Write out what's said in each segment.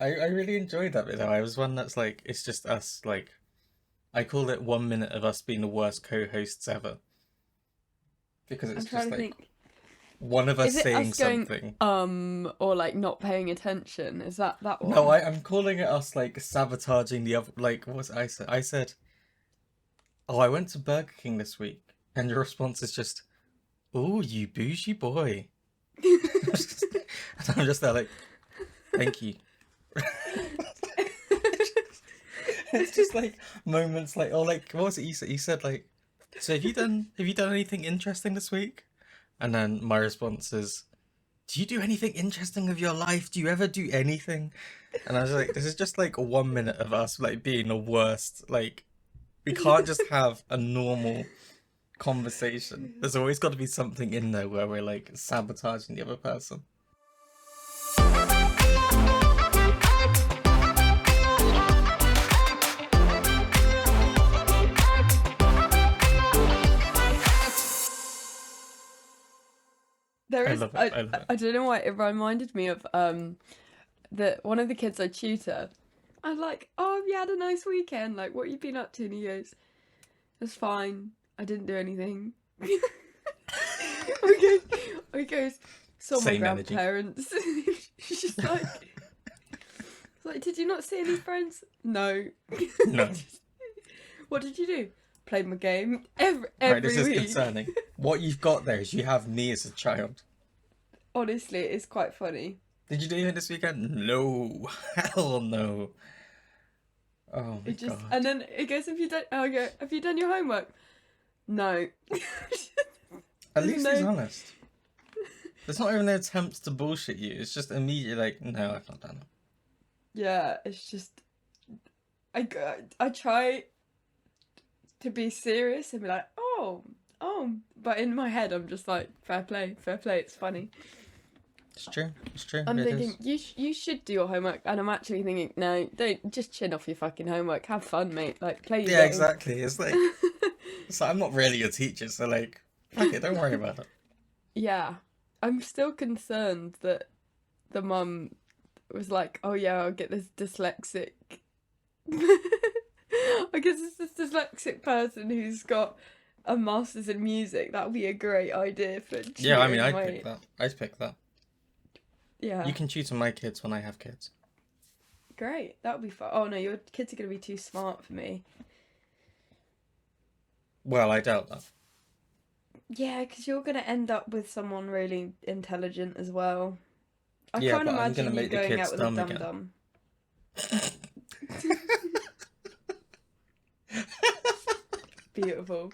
I really enjoyed that bit though. I was one that's like, it's just us, like, I call it 1 minute of us being the worst co-hosts ever. Because I'm it's trying just to like think. one of us Is it saying us going something. or like not paying attention? Is that No, one? I'm calling it us like sabotaging the other, like, what was it I said? I said, oh, I went to Burger King this week. And your response is just, oh, you bougie boy. And I'm just there like, thank you. It's just like moments like, oh, like, what was it you said? You said like, so have you done anything interesting this week? And then my response is, do you do anything interesting with your life? Do you ever do anything? And I was like, this is just like 1 minute of us like being the worst. Like, we can't just have a normal conversation. There's always got to be something in there where we're like sabotaging the other person. There I is love it. I love it. I don't know why it reminded me of the one of the kids I tutor. I'm like, oh, have you had a nice weekend? Like, what you been up to? And he goes, it's fine. I didn't do anything. Okay. He goes, saw my Same energy. grandparents. She's just like, did you not see any friends? No. No. What did you do? Played my game Right, this every is week. concerning. What you've got there is you have me as a child. Honestly, it's quite funny. Did you do anything this weekend? No. Hell no. Oh my It just god. and then it goes, have you done? Oh, I go, have you done your homework? No. At There's least he's no. honest. There's not even an attempt to bullshit you. It's just immediately like, no, I've not done it. Yeah, it's just I try to be serious and be like, oh, but in my head I'm just like, fair play, it's funny. It's true. It's true. I'm It thinking is. you should do your homework, and I'm actually thinking, no, don't just chin off your fucking homework. Have fun, mate. Like play your Yeah, game. exactly. It's like I'm not really a teacher, so like, fuck it, don't worry about it. Yeah, I'm still concerned that the mum was like, oh yeah, I'll get this dyslexic. I guess it's this dyslexic person who's got a master's in music. That would be a great idea for Yeah, I mean, tutoring I'd pick my. that. I'd pick that. Yeah, You can tutor my kids when I have kids. great. That would be fun. Oh no, your kids are gonna be too smart for me. Well, I doubt that. Yeah, because you're gonna end up with someone really intelligent as well. I Yeah, can't but I'm gonna imagine you make the going out kids with a dumb dum again. dum. Beautiful.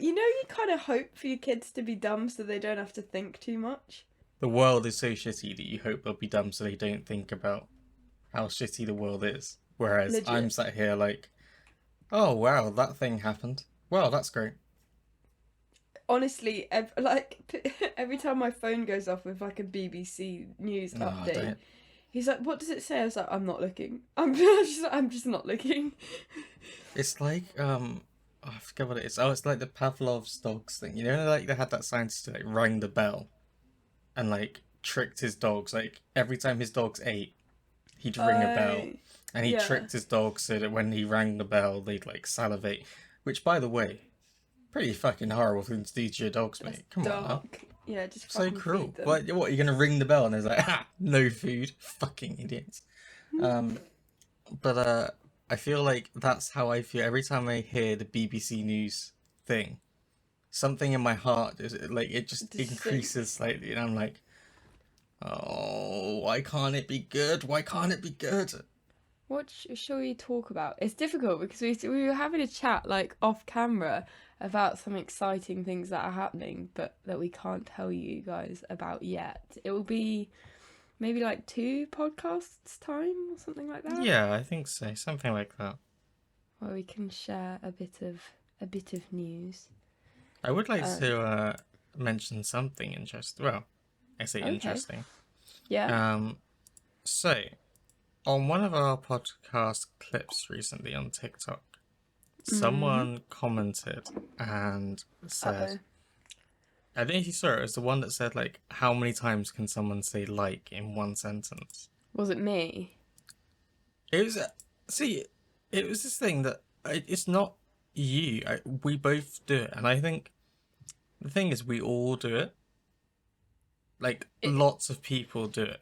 You kind of hope for your kids to be dumb so they don't have to think too much. The world is so shitty that you hope they'll be dumb so they don't think about how shitty the world is. Whereas I'm Legit. sat here like, oh wow, that thing happened. Wow, that's great. Honestly, every time my phone goes off with like a BBC News No, update, don't. he's like, "What does it say?" I was like, "I'm not looking. I'm just not looking." It's like oh, I forget what it is. Oh, it's like the Pavlov's dogs thing. You know, like they had that scientist who like rang the bell and like tricked his dogs. Like every time his dogs ate, he'd ring a bell, I and he Yeah, tricked his dogs so that when he rang the bell, they'd like salivate. Which, by the way, pretty fucking horrible thing to do to your dogs, that's mate. Come on now. dark. Yeah, just So fucking cruel. feed them. What, you're gonna ring the bell and there's like, ha, no food. Fucking idiots. Um, but I feel like that's how I feel every time I hear the BBC News thing. Something in my heart is like it just Just increases sinks. slightly, and I'm like, oh, why can't it be good? Why can't it be good? What shall we talk about? It's difficult because we were having a chat like off camera about some exciting things that are happening, but that we can't tell you guys about yet. It will be maybe like 2 podcasts time or something like that, Yeah, I think so. Something like that. where we can share a bit of news. I would like Um, to mention something interesting. Well, I say okay, interesting. yeah. Um, so on one of our podcast clips recently on TikTok, Mm. someone commented and Uh said, oh. I don't know if you saw it, it was the one that said, like, how many times can someone say like in one sentence? Was it me? It was see, it was this thing that it's not you. We both do it, and I think the thing is we all do it. Like It, lots of people do it.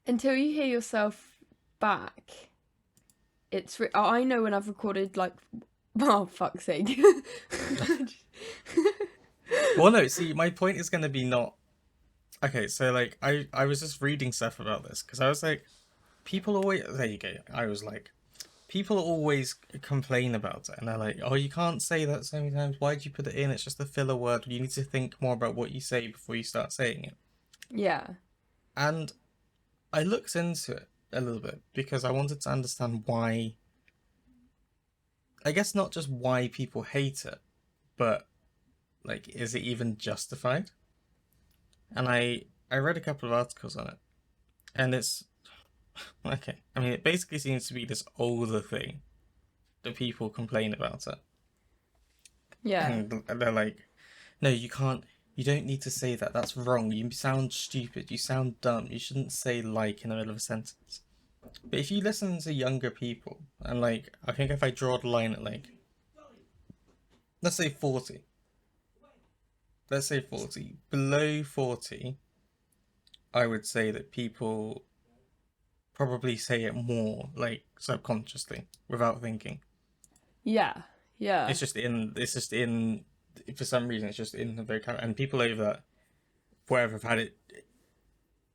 until you hear yourself back, I know when I've recorded like, oh fuck's sake. Well, no, see, my point is going to be not okay. So like, I was just reading stuff about this because I was like, people always. There you go. I was like, people always complain about it, and they're like, oh, you can't say that so many times. Why'd you put it in? It's just a filler word. You need to think more about what you say before you start saying it. Yeah. And I looked into it a little bit because I wanted to understand why. I guess not just why people hate it, but like, is it even justified? And I read a couple of articles on it, and it's okay. I mean, it basically seems to be this older thing that people complain about it, Yeah. and they're like, "No, you can't. You don't need to say that. That's wrong. You sound stupid. You sound dumb. You shouldn't say like in the middle of a sentence." But if you listen to younger people, and like, I think if I draw the line at like, let's say 40, let's say 40, below 40, I would say that people probably say it more like subconsciously without thinking. Yeah. Yeah. It's just in for some reason it's just in the vocabulary, and people over that wherever have had it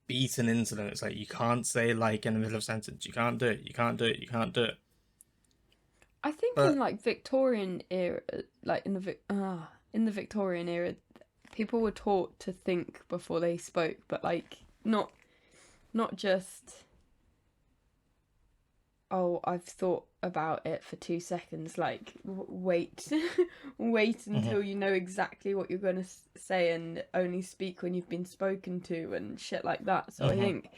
beaten into them. It's like you can't say like in the middle of a sentence. You can't do it. You can't do it. You can't do it. I think in But like Victorian era, like in the Victorian era, people were taught to think before they spoke, but like not just, oh, I've thought about it for 2 seconds. Like wait, wait mhm, until you know exactly what you're gonna say, and only speak when you've been spoken to and shit like that. So I mhm, think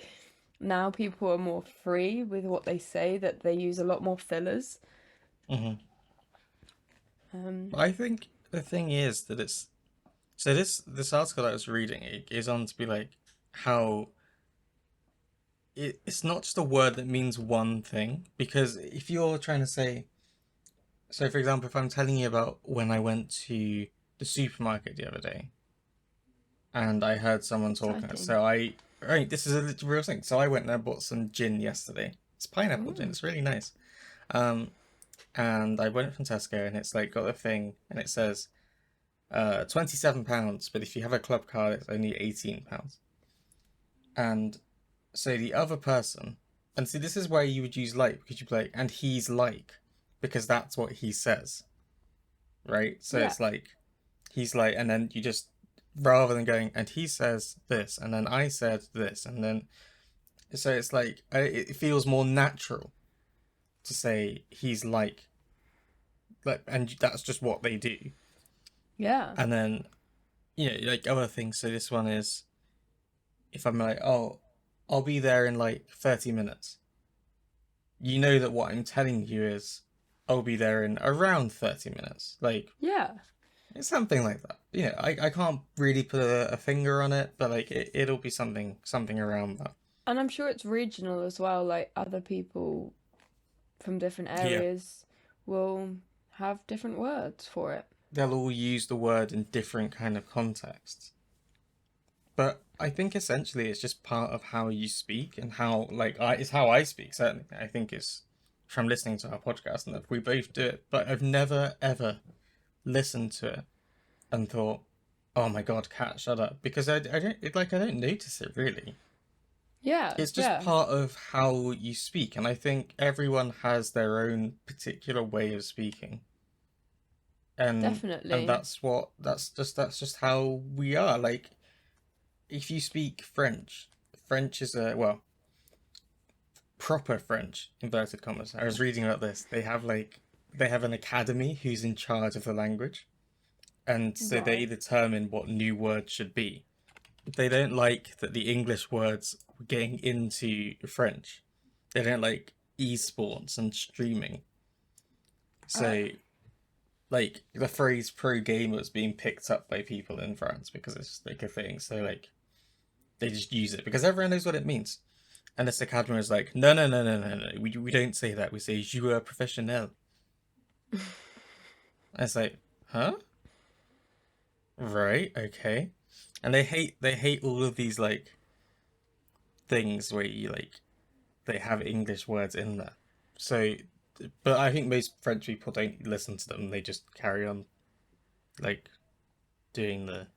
now people are more free with what they say, that they use a lot more fillers. mhm. Um, I think the thing is that it's so this article that I was reading it is on to be like how it's not just a word that means one thing, because if you're trying to say, so for example, if I'm telling you about when I went to the supermarket the other day and I heard someone talking, exciting. so right, this is a real thing. So I went there and bought some gin yesterday. It's pineapple gin. Ooh. It's really nice. Um, and I went from Tesco and it's like got a thing and it says £27, but if you have a club card, it's only £18. And so the other person, and see, this is where you would use like, because you'd be like, and he's like, because that's what he says, right? So Yeah. it's like, he's like, and then you just, rather than going, and he says this, and then I said this, and then, so it's like, it feels more natural to say he's like, and that's just what they do. Yeah. And then, like other things. So this one is, if I'm like, oh, I'll be there in like 30 minutes. You know that what I'm telling you is, I'll be there in around 30 minutes. Like, Yeah. it's something like that. I can't really put a finger on it, but like, it'll be something around that. And I'm sure it's regional as well. Like other people from different Yeah. areas will have different words for it. They'll all use the word in different kind of contexts. But I think essentially it's just part of how you speak and how like it's how I speak, certainly. I think it's from listening to our podcast and that we both do it, but I've never ever listened to it and thought, "Oh my God, Cat, shut up," because I don't notice it really. Yeah. It's just Yeah. part of how you speak, and I think everyone has their own particular way of speaking, and Definitely. that's just how we are. Like, if you speak French, French is a well proper French inverted commas. I was reading about this. They have an academy who's in charge of the language, and so they Right. determine what new words should be. They don't like that the English words were getting into French. They don't like esports and streaming. Uh, So like the phrase pro gamer is being picked up by people in France because it's like a thing. So like they just use it because everyone knows what it means. And this academy was like, no, no, no, no, no, no. We don't say that. We say joueur professionnel. And it's like, huh? Right, okay. And they hate all of these like things where you like they have English words in there. So, but I think most French people don't listen to them. They just carry on like doing the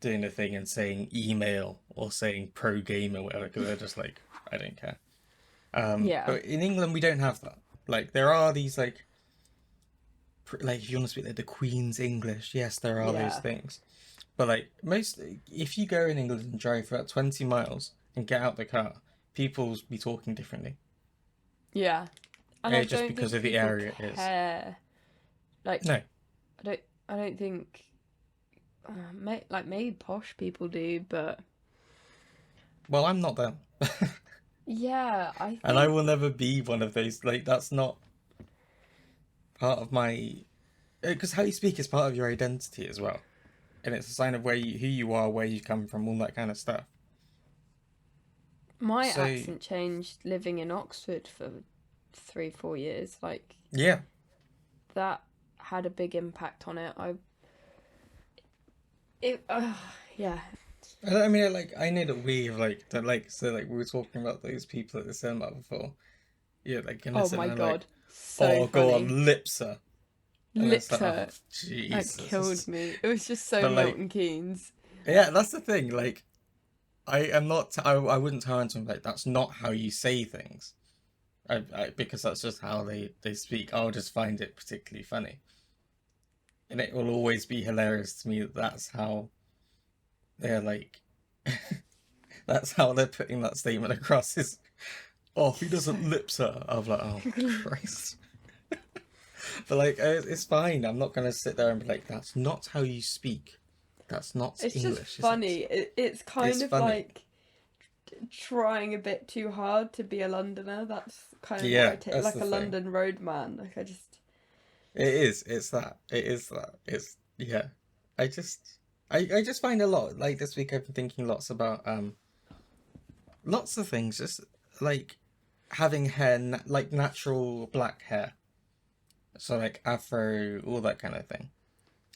thing and saying email or saying pro game or whatever because they're just like, I don't care. Yeah. But in England we don't have that. Like there are these like like if you want to speak like the Queen's English, yes, there are those Yeah. things. But like most, if you go in England and drive for about 20 miles and get out the car, people will be talking differently. Yeah. And I Just don't because think of the people area it is. care. Like No, I don't think like maybe posh people do, but well, I'm not them. yeah, I And I think will never be one of those. Like, that's not part of my. Because how you speak is part of your identity as well. And it's a sign of who you are, where you come from, all that kind of stuff. my So, accent changed living in Oxford for 3, 4 years. Like yeah. that had a big impact on it. It yeah. I mean, like, I know that we have, like, that, like, so, like, we were talking about those people at the cinema before. Yeah, like, in the Oh my cinema, like, God, so oh, go on, funny. Lipsa. And it's like, oh, Lipsa, that killed Jesus. me. It was just so But, like, Milton Keynes. yeah, that's the thing. Like, I am not, I wouldn't tell anyone, like, that's not how you say things. Because that's just how they speak. I'll just find it particularly funny. And it will always be hilarious to me that that's how they're like, that's how they're putting that statement across is, oh, he So doesn't lip her. I'm like, oh, Christ. But like, it's fine. I'm not gonna sit there and be like, that's not how you speak. That's not it's just English, is it? funny. It's kind It's of funny. like trying a bit too hard to be a Londoner. That's kind of what I Yeah, take, that's like the a thing. London road man. Like I just, It is. It's that. It is that. It's yeah. I just I just find a lot like this week I've been thinking lots about lots of things just like having hair like natural black hair. So like afro, all that kind of thing.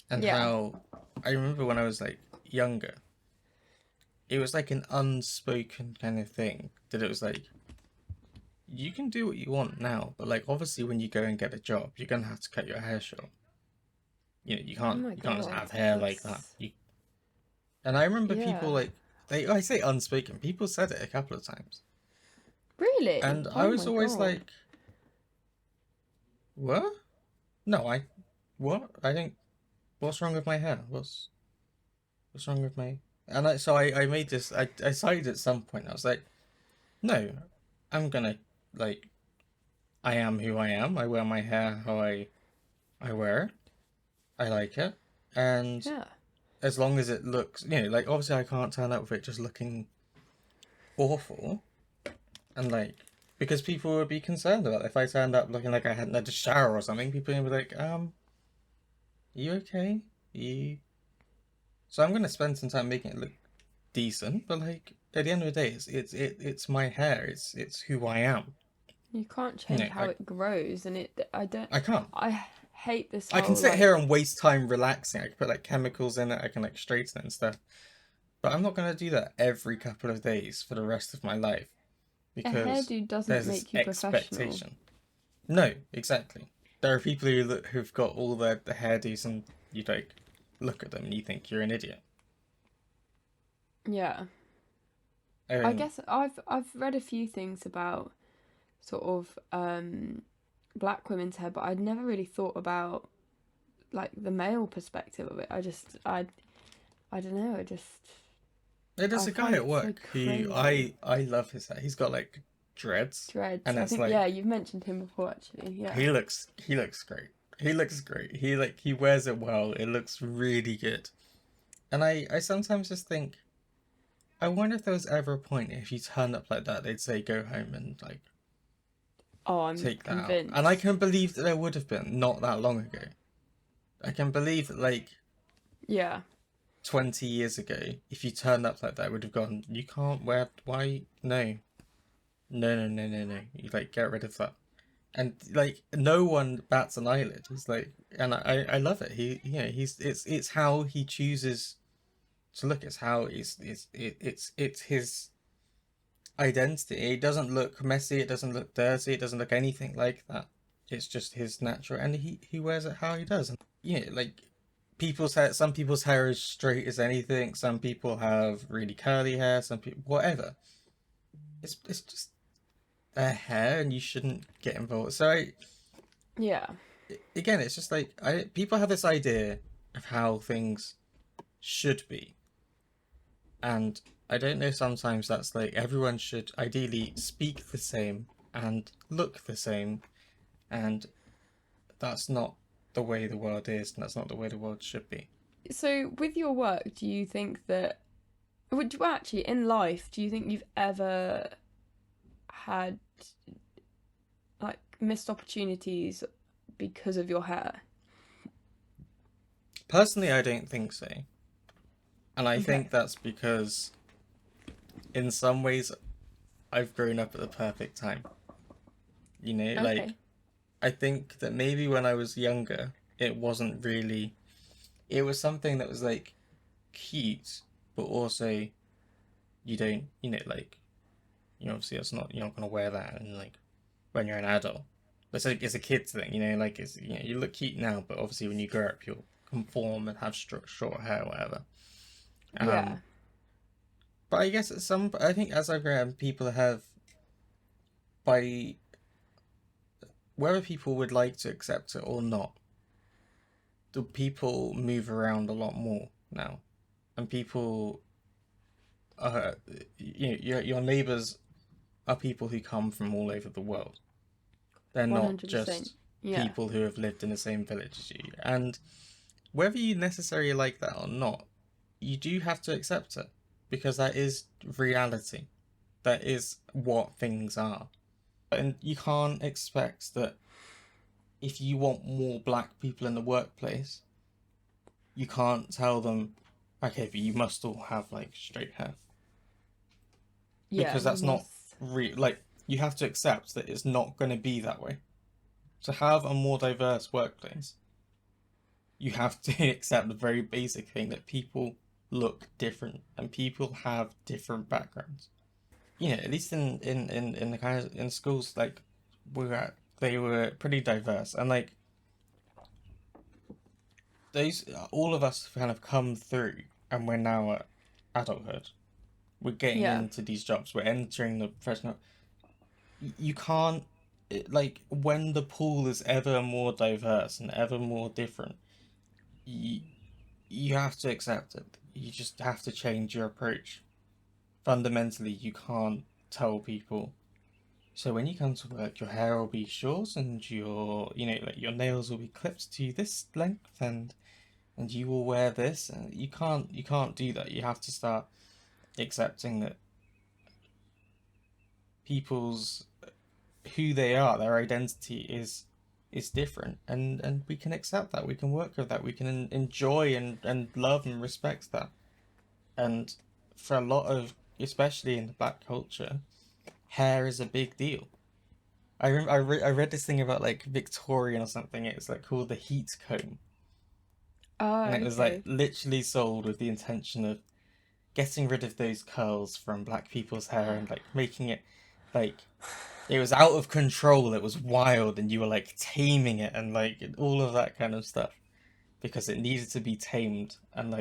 And yeah, how I remember when I was like younger, it was like an unspoken kind of thing that it was like you can do what you want now, but like obviously when you go and get a job, you're gonna have to cut your hair short. You know, oh my you can't just God, have hair like that. that's And I remember people yeah, like I say unspoken, people said it a couple of times. really, And I oh was my always God. like, what? No, what? I think what's wrong with my hair? What's wrong with my and I made this I decided at some point I was like, no, I'm gonna like I am who I am. I wear my hair how I wear it. I like it. And Yeah, as long as it looks, you know, like obviously I can't turn up with it just looking awful, and like because people would be concerned about it. If I turned up looking like I hadn't had a shower or something, people would be like, you okay? You. So I'm gonna spend some time making it look decent, but like at the end of the day, it's my hair. It's who I am. you can't You change know, how it grows, and I don't, I can't. hate this I can whole sit here like, and waste time relaxing. I can put like chemicals in it. I can like straighten it and stuff. But I'm not gonna do that every couple of days for the rest of my life a because hairdo doesn't there's this make you professional. expectation. No, exactly. There are people who've got all the hairdos and you like look at them and you think you're an idiot. Yeah. I I mean, guess I've read a few things about sort of black women's hair, but I'd never really thought about like the male perspective of it. I don't know, there's I a guy find at it so work who crazy. I love his hair. He's got like dreads, Dreads. and I it's think yeah, like you've mentioned him before actually. Yeah. he looks great. He looks great. He wears it well. It looks really good. And I sometimes just think I wonder if there was ever a point if you turned up like that, they'd say go home and like Oh, I'm take that out. And I convinced. can believe that there would have been not that long ago. I can believe that like Yeah. 20 years ago, if you turned up like that, would have gone, you can't wear, why? No, no, no, no, no, no. You like get rid of that. And like no one bats an eyelid. He's like, and I love it. He's it's how he chooses to look. It's how it's his identity. It doesn't look messy. It doesn't look dirty. It doesn't look anything like that. It's just his natural, and he wears it how he does. And like people's hair. Some people's hair is straight as anything. Some people have really curly hair. Some people, whatever. It's just their hair, and you shouldn't get involved. So Yeah. again, it's just like people have this idea of how things should be, and I don't know. Sometimes that's like everyone should ideally speak the same and look the same, and that's not the way the world is, and that's not the way the world should be. So, with your work, do you think that, well, actually, in life, do you think you've ever had like missed opportunities because of your hair? Personally, I don't think so, and I Okay. think that's because in some ways I've grown up at the perfect time. Like Okay. I think that maybe when I was younger, it was something that was like cute, but also you don't, like, obviously you're not gonna wear that and like when you're an adult. It's a kid's thing, like you look cute now, but obviously when you grow up, you'll conform and have short hair, or whatever. Yeah. Um, but I think as I've grown up, people have, by whether people would like to accept it or not, the people move around a lot more now, and people, uh, your neighbors are people who come from all over the world. They're not 100%. just Yeah. people who have lived in the same village as you. And whether you necessarily like that or not, you do have to accept it because that is reality. That is what things are. And you can't expect that if you want more black people in the workplace, you can't tell them, okay, but you must all have like straight hair Yeah, because you that's not must. real. Like you have to accept that it's not going to be that way. To have a more diverse workplace, you have to accept the very basic thing that people look different and people have different backgrounds. At least in the kind of in schools like we're at, they were pretty diverse, and like those all of us kind of come through, and we're now at adulthood. We're getting Yeah. into these jobs. We're entering the professional. You can't like when the pool is ever more diverse and ever more different. You you have to accept it. You just have to change your approach. Fundamentally, you can't tell people. So when you come to work, your hair will be short and like your nails will be clipped to this length, and you will wear this. And you can't do that. You have to start accepting that people's who they are, their identity is different, and we can accept that. We can work with that. We can enjoy and love and respect that. And for a lot of, especially in the black culture, hair is a big deal. I read this thing about like Victorian or something. It's like called the heat comb, Oh, and it was like okay. literally sold with the intention of getting rid of those curls from black people's hair and like making it like it was out of control. It was wild, and you were like taming it and like all of that kind of stuff because it needed to be tamed and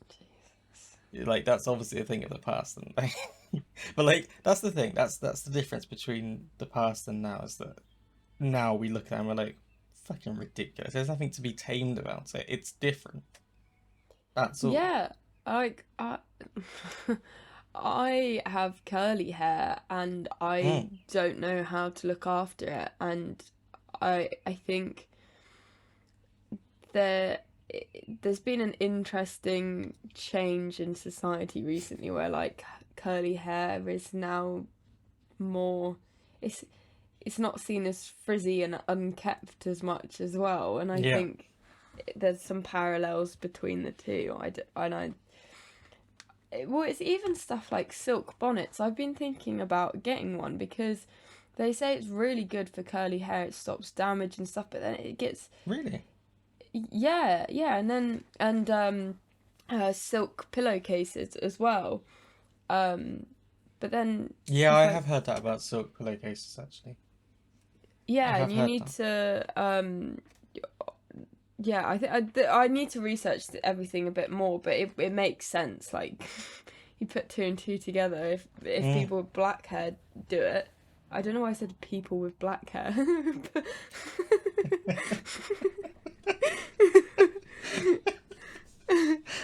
Jesus. that's obviously a thing of the past and like, but like that's the thing, that's the difference between the past and now, is that now we look at it and we're like fucking ridiculous. There's nothing to be tamed about it. It's different. That's all. Yeah, like I have curly hair and I Mm, don't know how to look after it, and I think there there's been an interesting change in society recently where like curly hair is now more, it's it's not seen as frizzy and unkept as much as well, and I yeah. think there's some parallels between the two. Well, it's even stuff like silk bonnets. I've been thinking about getting one because they say it's really good for curly hair. It stops damage and stuff, but then it gets Really? yeah, yeah, and silk pillowcases as well. But then Yeah, it's I like have heard that about silk pillowcases actually. I yeah, have and you heard need that. to yeah, I need to research everything a bit more, but it makes sense. Like you put two and two together. If Mm. people with black hair do it, I don't know why I said people with black hair.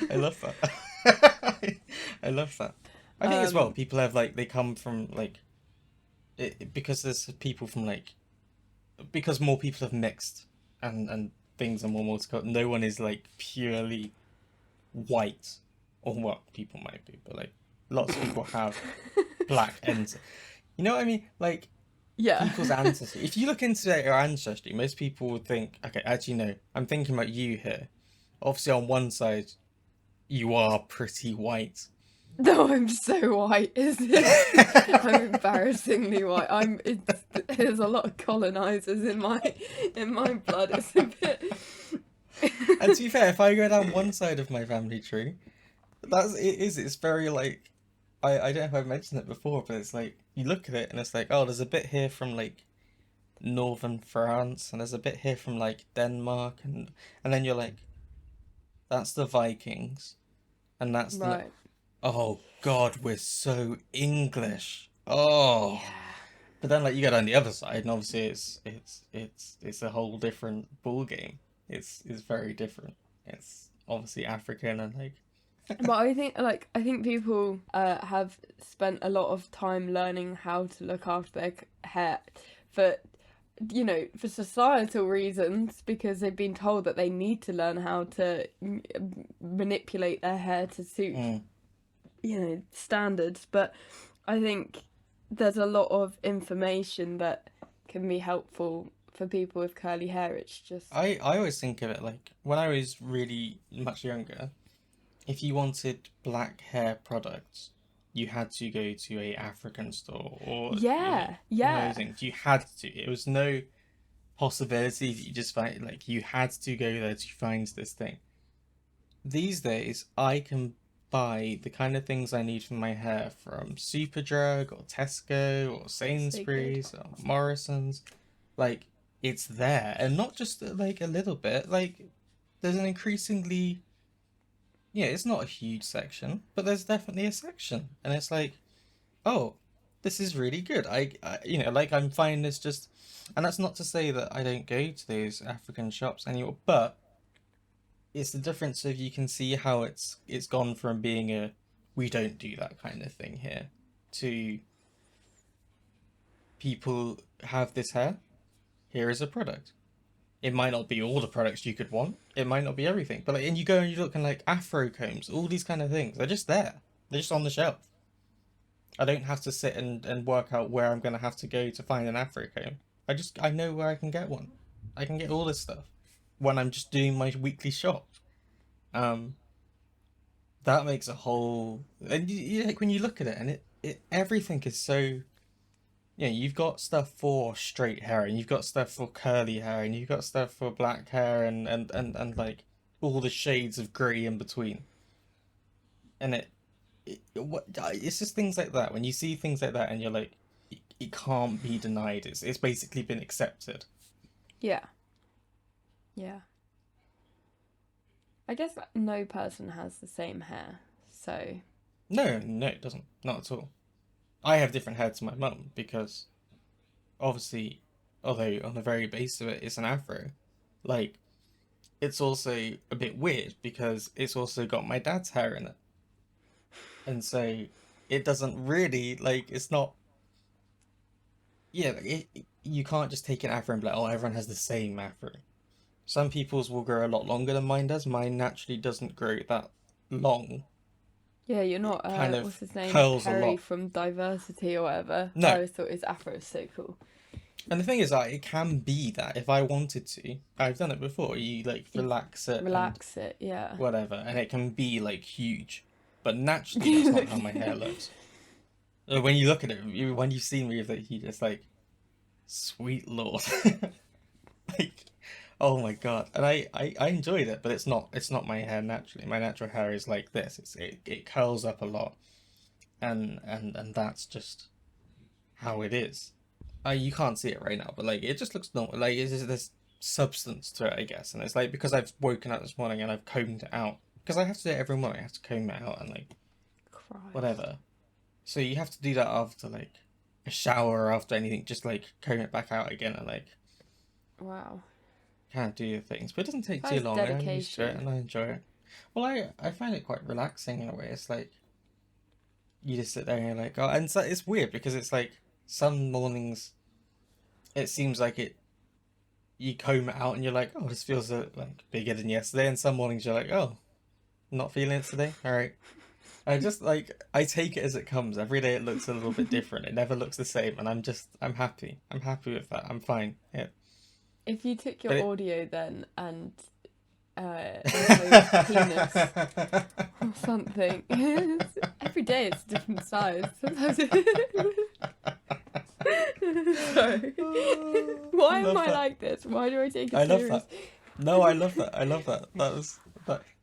I love that. I love that. I think as well, um, people have like they come from like because there's people from like because more people have mixed and things are more multicultural. No one is like purely white, or what people might be, but like lots of people have black ends. You know what I mean? Like yeah. people's ancestry. If you look into their ancestry, most people would think, okay, actually no, I'm thinking about you here. Obviously, on one side, you are pretty white. No, I'm so white. I'm embarrassingly white. There's a lot of colonizers in my blood. It's a bit. And to be fair, if I go down one side of my family tree, it's very like I don't know if I've mentioned it before, but it's like you look at it and it's like, oh, there's a bit here from like northern France and there's a bit here from like Denmark and then you're like, that's the Vikings and that's the Right. oh God, we're so English. Yeah. Oh. But then like you go down the other side and obviously it's a whole different ball game. It's very different. It's obviously African and like But I think people have spent a lot of time learning how to look after their hair for for societal reasons because they've been told that they need to learn how to manipulate their hair to suit mm. standards. But I think there's a lot of information that can be helpful for people with curly hair. It's just I always think of it like when I was really much younger, if you wanted black hair products, you had to go to a African store or yeah, one of yeah. those things. You had to. It was no possibility that you just find like you had to go there to find this thing. These days, I can buy the kind of things I need for my hair from Superdrug or Tesco or So good. Sainsbury's or Morrison's. Like it's there, and not just like a little bit. Like there's an increasingly yeah, it's not a huge section, but there's definitely a section, and it's like, oh, this is really good. Like I'm finding this just, and that's not to say that I don't go to those African shops anymore, but it's the difference of you can see how it's gone from being a we don't do that kind of thing here to people have this hair. Here is a product. It might not be all the products you could want. It might not be everything. But like, and you go and you look and like afro combs, all these kind of things. They're just there. They're just on the shelf. I don't have to sit and work out where I'm gonna have to go to find an afro comb. I know where I can get one. I can get all this stuff when I'm just doing my weekly shop. Um, that makes a whole and like when you look at it and it everything is so yeah, you've got stuff for straight hair, and you've got stuff for curly hair, and you've got stuff for black hair, and like all the shades of grey in between. And it's just things like that. When you see things like that, and you're like, it can't be denied. It's basically been accepted. Yeah, yeah. I guess no person has the same hair, so No, no, it doesn't. Not at all. I have different hair to my mum because obviously, although on the very base of it, it's an afro. Like it's also a bit weird because it's also got my dad's hair in it. And so it doesn't really like it's not yeah like, you can't just take an afro and be like oh everyone has the same afro. Some people's will grow a lot longer than mine does. Mine naturally doesn't grow that long. yeah, you're It not kind of what's his name? curls a Perry lot. from Diversity or whatever. I No, always thought his afro was so cool. And the thing is, like, it can be that if I wanted to, I've done it before. You like You relax it and relax it, yeah. whatever, and it can be like huge. But naturally, that's not how my hair looks. When you look at it, when you see me, like, you just like, sweet lord, like, oh my god. And I enjoyed it, but it's not my hair naturally. My natural hair is like this. It curls up a lot, and that's just how it is. You can't see it right now, but like it just looks normal. Like it's just this substance to it, I guess. And it's like because I've woken up this morning and I've combed it out because I have to do it every morning. I have to comb it out and like Christ. whatever. So you have to do that after like a shower or after anything. Just like comb it back out again and like Wow. kind of do your things. But it doesn't take That too is long. I'm used to it dedication. and I enjoy it. Well, I find it quite relaxing in a way. It's like you just sit there and you're like, oh, and so it's weird because it's like some mornings it seems like it you comb it out and you're like, oh, this feels like bigger than yesterday. And some mornings you're like, oh, not feeling it today. All right. I just like I take it as it comes. Every day it looks a little bit different. It never looks the same, and I'm happy. I'm happy with that. I'm fine. Yeah. If you took But your audio then and enclosed penis or something, every day it's a different size. Sometimes. Sorry. Why I am love I that. like this? Why do I take I it love serious? that. No, I love that. I love that.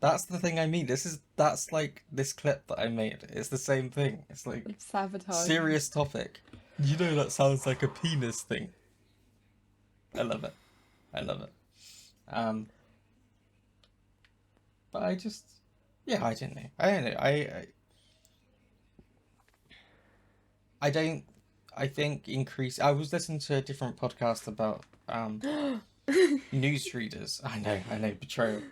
That's the thing I mean. That's like this clip that I made. It's the same thing. It's like Sabotage. serious topic. You know that sounds like a penis thing. I love it. I love it. Um, but I just, yeah, I don't know. I don't know. I don't. I think increase. I was listening to a different podcast about newsreaders. I know, betrayal.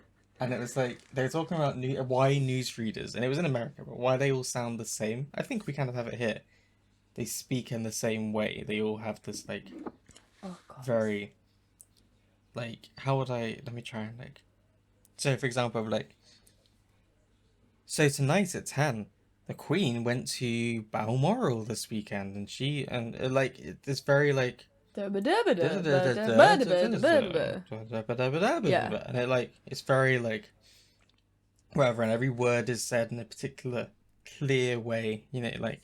And it was like they were talking about why newsreaders, and it was in America, but why they all sound the same. I think we kind of have it here. They speak in the same way. They all have this like Oh god. very like how would I let me try and like so for example like so tonight at 10 the Queen went to Balmoral this weekend and she and like it's very like Yeah. and it like it's very like whatever and every word is said in a particular clear way, you know, like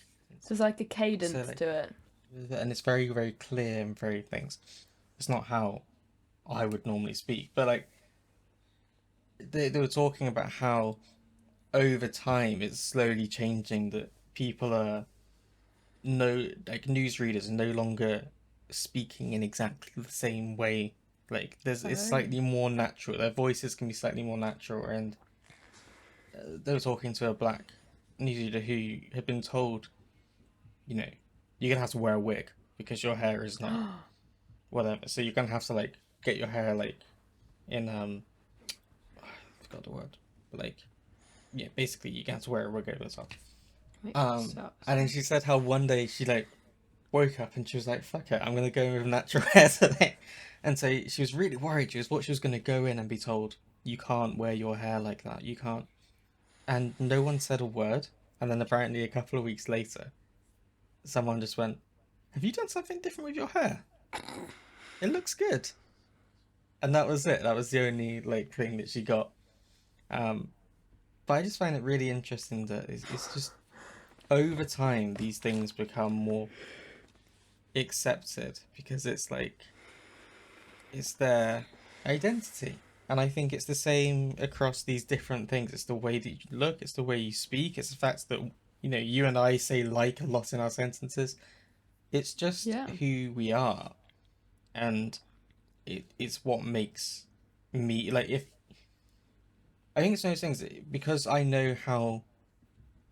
There's like a so cadence like to it. and it's very very clear and very things. It's not how I would normally speak, but like they were talking about how over time it's slowly changing that people are no like newsreaders are no longer speaking in exactly the same way. Like it's Oh. slightly more natural. Their voices can be slightly more natural, and they were talking to a black newsreader who had been told, you know, you're gonna have to wear a wig because your hair is not whatever. So you're gonna have to like get your hair like in I forgot the word, but like yeah, basically you have to wear a wig over the top. And then she said how one day she like woke up and she was like, "Fuck it, I'm gonna go in with natural hair today." And so she was really worried. She was gonna go in and be told, "You can't wear your hair like that. You can't." And no one said a word. And then apparently a couple of weeks later, someone just went, "Have you done something different with your hair? It looks good." And that was it. That was the only like thing that she got. But I just find it really interesting that it's just over time these things become more accepted because it's like it's their identity. And I think it's the same across these different things. It's the way that you look, it's the way you speak, it's the fact that you know you and I say like a lot in our sentences. It's just Yeah. who we are, and it's what makes me like if I think it's one of those things because I know how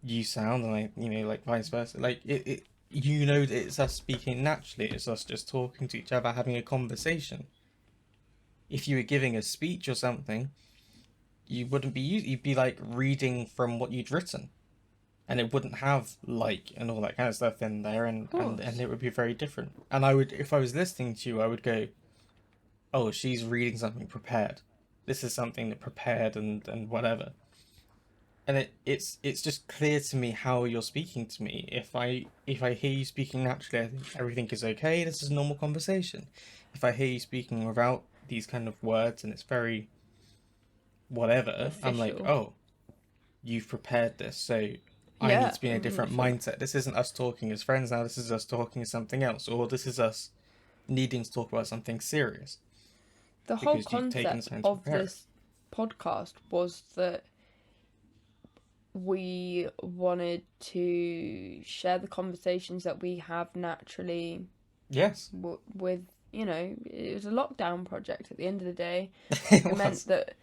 you sound and I you know like vice versa like it you know that it's us speaking naturally, it's us just talking to each other having a conversation. If you were giving a speech or something you wouldn't be you'd be like reading from what you'd written and it wouldn't have like and all that kind of stuff in there and it would be very different. And I would if I was listening to you I would go, oh, she's reading something prepared, this is something that prepared and whatever. and it's just clear to me how you're speaking to me. If I hear you speaking naturally, I think everything is okay. This is a normal conversation. If I hear you speaking without these kind of words and it's very whatever, I'm like, Official. oh, you've prepared this, so I need Yeah, to be in a different 100%. mindset. This isn't us talking as friends now. This is us talking as something else, or this is us needing to talk about something serious The whole because you've taken the concept time to of prepare it. this podcast was that we wanted to share the conversations that we have naturally Yes, with, you know, it was a lockdown project at the end of the day. it It meant was. that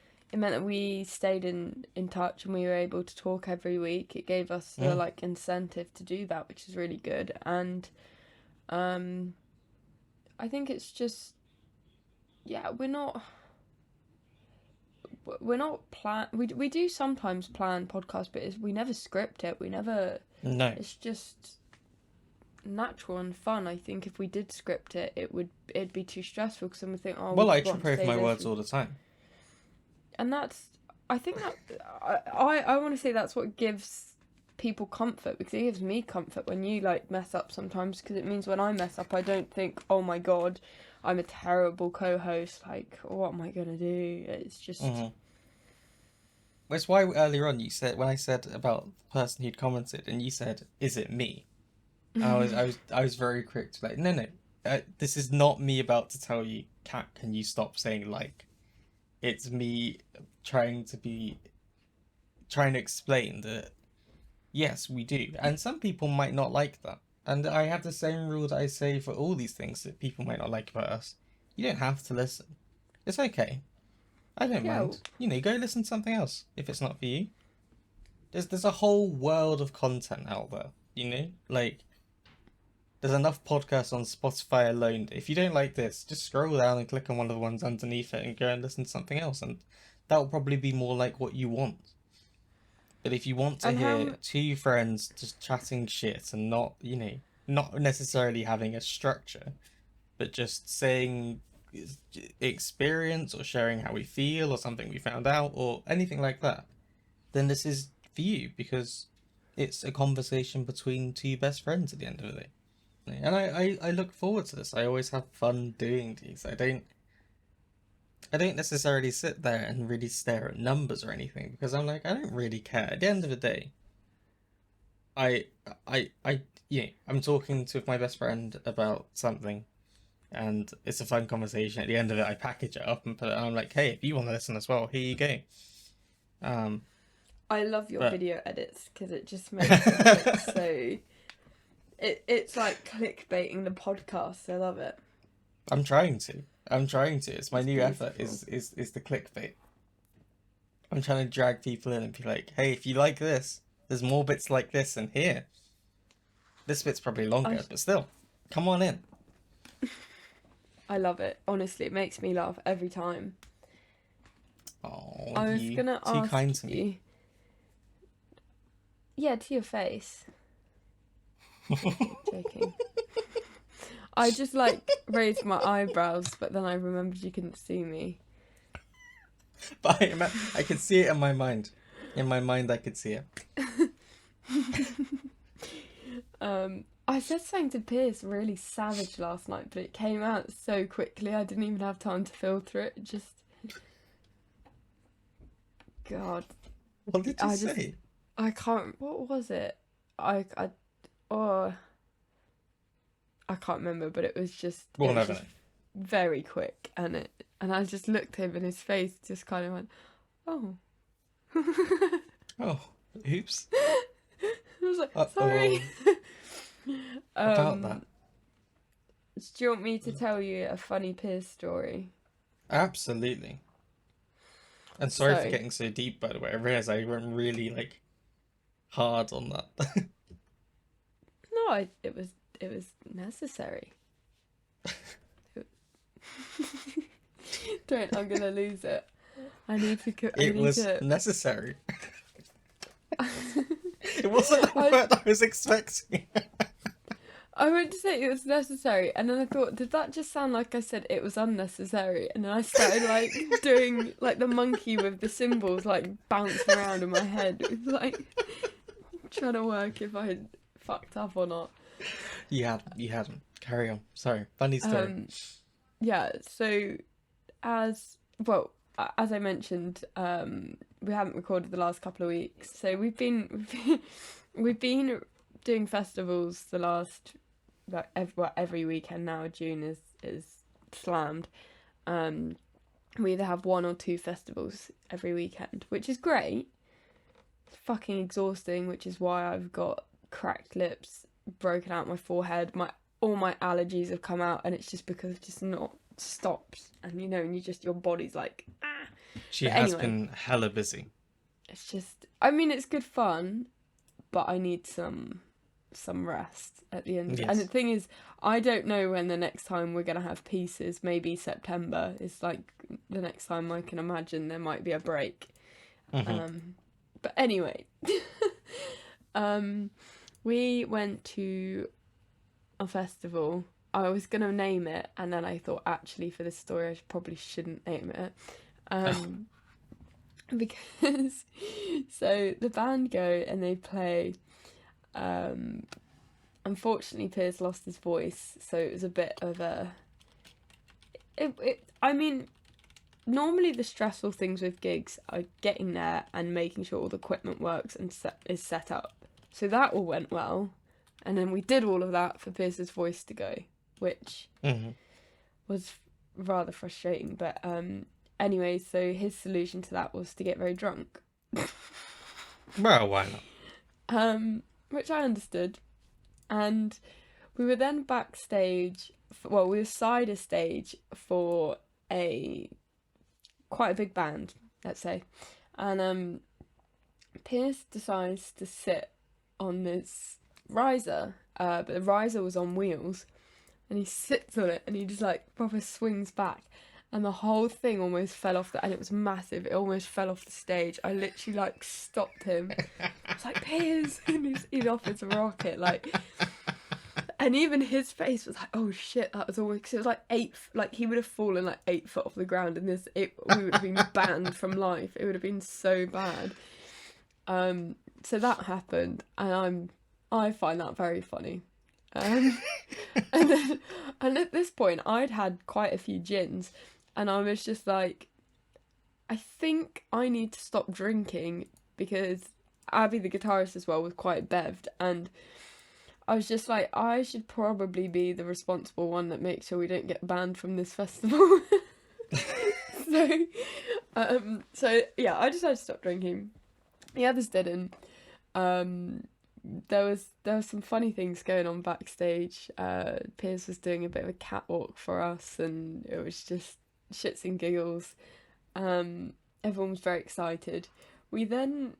we stayed in touch and we were able to talk every week. It gave us the Mm. like incentive to do that, which is really good. And um I think it's just, yeah, we're not plan we do sometimes plan podcasts, but we never script it. We never, No. it's just natural and fun. I think if we did script it, it'd be too stressful because someone would think, oh, we Well, I forgot trip to over say my this. words all the time. And that's, I think that I want to say that's what gives people comfort, because it gives me comfort when you like mess up sometimes, because it means when I mess up I don't think, oh my god, I'm a terrible co-host, like what am I gonna do. It's just Hmm. That's why earlier on you said, when I said about the person who'd commented, and you said, "Is it me?" I was very quick to like, no, no, this is not me about to tell you, Cat, can you stop saying like? It's me trying to be trying to explain that yes, we do, and some people might not like that. And I have the same rule that I say for all these things that people might not like about us. You don't have to listen. It's okay. I don't yeah. mind. Go listen to something else if it's not for you. There's a whole world of content out there. Like there's enough podcasts on Spotify alone. If you don't like this, just scroll down and click on one of the ones underneath it and go and listen to something else, and that will probably be more like what you want. But if you want to And hear two friends just chatting shit and not necessarily having a structure, but just saying experience or sharing how we feel or something we found out or anything like that, then this is for you because it's a conversation between two best friends at the end of the day. And I look forward to this. I always have fun doing these. I don't necessarily sit there and really stare at numbers or anything because I'm like, I don't really care. At the end of the day, I I I'm talking to my best friend about something and it's a fun conversation. At the end of it, I package it up and put it. And I'm like, hey, if you want to listen as well, here you go. Um, I love your but video edits because it just makes it look so, it's like clickbaiting the podcast. I love it. I'm trying to. I'm trying to. It's my It's new effort. beautiful. Is the clickbait. I'm trying to drag people in and be like, hey, if you like this, there's more bits like this in here. This bit's probably longer, but still, come on in. I love it. Honestly, it makes me laugh every time. Oh, I was you gonna too ask kind to me. you. Yeah, to your face. Joking. I just like raised my eyebrows, but then I remembered you couldn't see me. But I could see it in my mind. In my mind, I could see it. I said something to Pierce really savage last night, but it came out so quickly I didn't even have time to filter it. Just, God, What did you I just, say? I can't. What was it? Oh, I can't remember, but it was just, We'll it was never just know. very quick, and I just looked at him, and his face just kind of went, oh. Oh, oops. I was like, Uh-oh. sorry. About that. Do you want me to tell you a funny Pierce story? Absolutely. And sorry for So, getting so deep, by the way. I realized I went really, hard on that. no, it was necessary. Don't, I'm gonna lose it. I need to. It was necessary. It wasn't the word I was expecting. I went to say it was necessary, and then I thought, did that just sound like I said it was unnecessary? And then I started like doing like the monkey with the cymbals like bouncing around in my head. It was like trying to work if I had fucked up or not. You hadn't. Carry on. Sorry. Funny story. Yeah, so as well, as I mentioned, we haven't recorded the last couple of weeks. So we've been doing festivals the last like every weekend now. June is slammed. We either have one or two festivals every weekend, which is great. It's fucking exhausting, which is why I've got cracked lips, broken out my forehead, all my allergies have come out, and it's just because it's just not stopped. And and your body's like, ah. She But has anyway, been hella busy. it's just, I mean, it's good fun, but I need some rest at the end. And the Yes. thing is, I don't know when the next time we're gonna have pieces. Maybe September is like the next time I can imagine there might be a break. Hmm. But anyway, we went to a festival. I was gonna name it, and then I thought actually for this story probably shouldn't name it. Because so the band go and they play. Unfortunately, Piers lost his voice, so it was a bit of a. I mean, normally the stressful things with gigs are getting there and making sure all the equipment works and is set up. So that all went well, and then we did all of that for Piers's voice to go, which Hmm. was rather frustrating. But anyway, so his solution to that was to get very drunk, Well, why not? which I understood. And we were then backstage. Well, we were side a stage for quite a big band, let's say, and Pierce decides to sit on this riser, but the riser was on wheels, and he sits on it, and he just like proper swings back, and the whole thing almost fell off and it was massive. It almost fell off the stage. I literally like stopped him. I was like, Piers, and he'd offered to rock it, like. And even his face was like, "Oh shit, that was almost." Because it was like like he would have fallen like 8 foot off the ground, and we would have been banned from life. It would have been so bad. So that happened, and I find that very funny. And at this point, I'd had quite a few gins, and I was just like, I think I need to stop drinking because Abby, the guitarist as well, was quite bevved, and I was just like, I should probably be the responsible one that makes sure we don't get banned from this festival. so, so I decided to stop drinking. The others didn't. There was some funny things going on backstage. Piers was doing a bit of a catwalk for us, and it was just shits and giggles. Everyone was very excited. We then,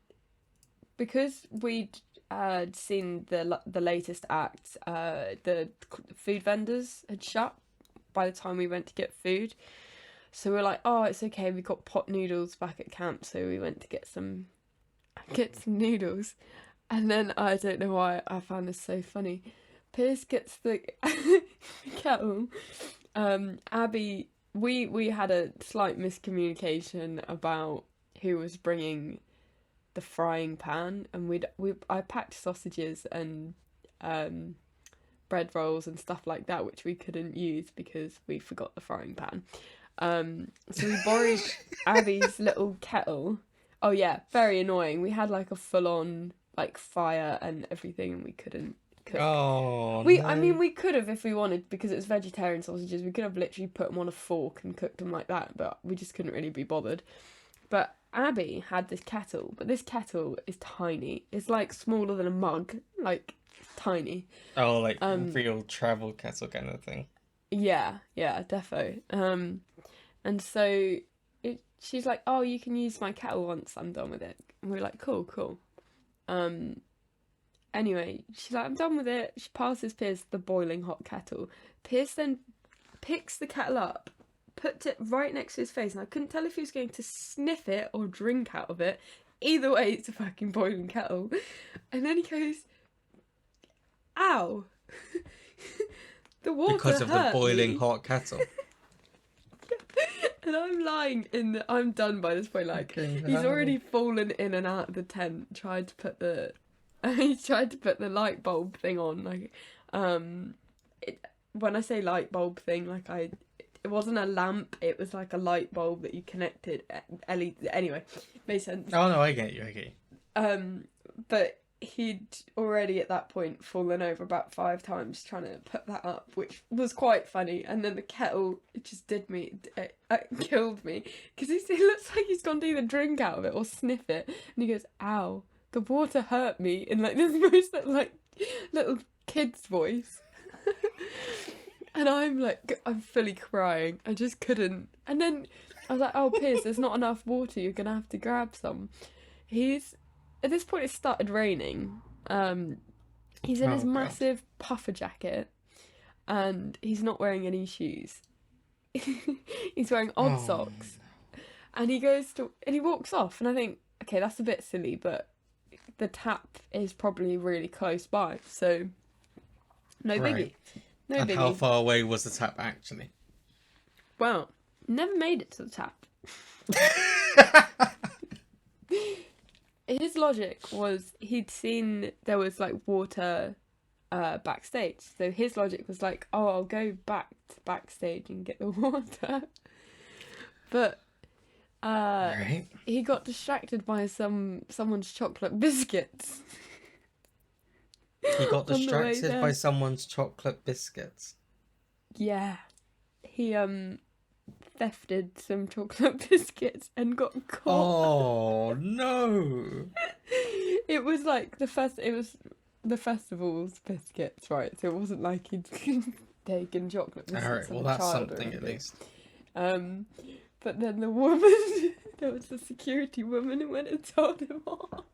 because we'd seen the latest act, the food vendors had shut by the time we went to get food, so we're like, oh, it's okay, we got pot noodles back at camp, so we went to get some noodles, and then I don't know why I found this so funny. Piers gets the kettle. Abby, we had a slight miscommunication about who was bringing the frying pan, and I packed sausages and bread rolls and stuff like that, which we couldn't use because we forgot the frying pan. So we borrowed Abby's little kettle. Oh yeah, very annoying. We had like a full-on like fire and everything, and we couldn't cook. Oh I mean, no. we could have if we wanted, because it was vegetarian sausages. We could have literally put them on a fork and cooked them like that, but we just couldn't really be bothered. But Abby had this kettle, but this kettle is tiny. It's like smaller than a mug, like tiny. Oh, like Um, real travel kettle kind of thing. yeah, defo. And so she's like, "Oh, you can use my kettle once I'm done with it." And we're like, "Cool, cool." Um, anyway, she's like, "I'm done with it." She passes Piers the boiling hot kettle. Piers then picks the kettle up, puts it right next to his face, and I couldn't tell if he was going to sniff it or drink out of it. Either way, it's a fucking boiling kettle. And then he goes, "Ow." the water Because of the hurt boiling me. hot kettle. And I'm lying in the. I'm done by this point. Like Fucking he's hell. already fallen in and out of the tent. Tried to put the. He tried to put the light bulb thing on. Like, when I say light bulb thing, like it wasn't a lamp. It was like a light bulb that you connected. LED. Anyway, made sense. Oh no, I get you. But he'd already at that point fallen over about 5 times trying to put that up, which was quite funny. And then the kettle, it just did me, it killed me, because it looks like he's gone to either drink out of it or sniff it, and he goes, "Ow, the water hurt me," in like this most like little kid's voice. And I'm fully crying. I just couldn't. And then I was like, "Oh, Piers, there's not enough water. You're gonna have to grab some." At this point, it started raining. He's in his Oh, God. massive puffer jacket, and he's not wearing any shoes. He's wearing odd Oh, socks, and he walks off. And I think, okay, that's a bit silly, but the tap is probably really close by, so no biggie. Right. No And biggie. how far away was the tap actually? Well, never made it to the tap. His logic was he'd seen there was like water backstage, so his logic was like, "Oh, I'll go back to backstage and get the water." But Right. he got distracted by someone's chocolate biscuits. He got On the way distracted there. by someone's chocolate biscuits. Yeah, he thefted some chocolate biscuits and got caught. Oh no! It was like it was the festival's biscuits, right? So it wasn't like he'd taken chocolate biscuits. Alright, as well a that's child or something at anything. least. But then the woman, there was the security woman who went and told him off.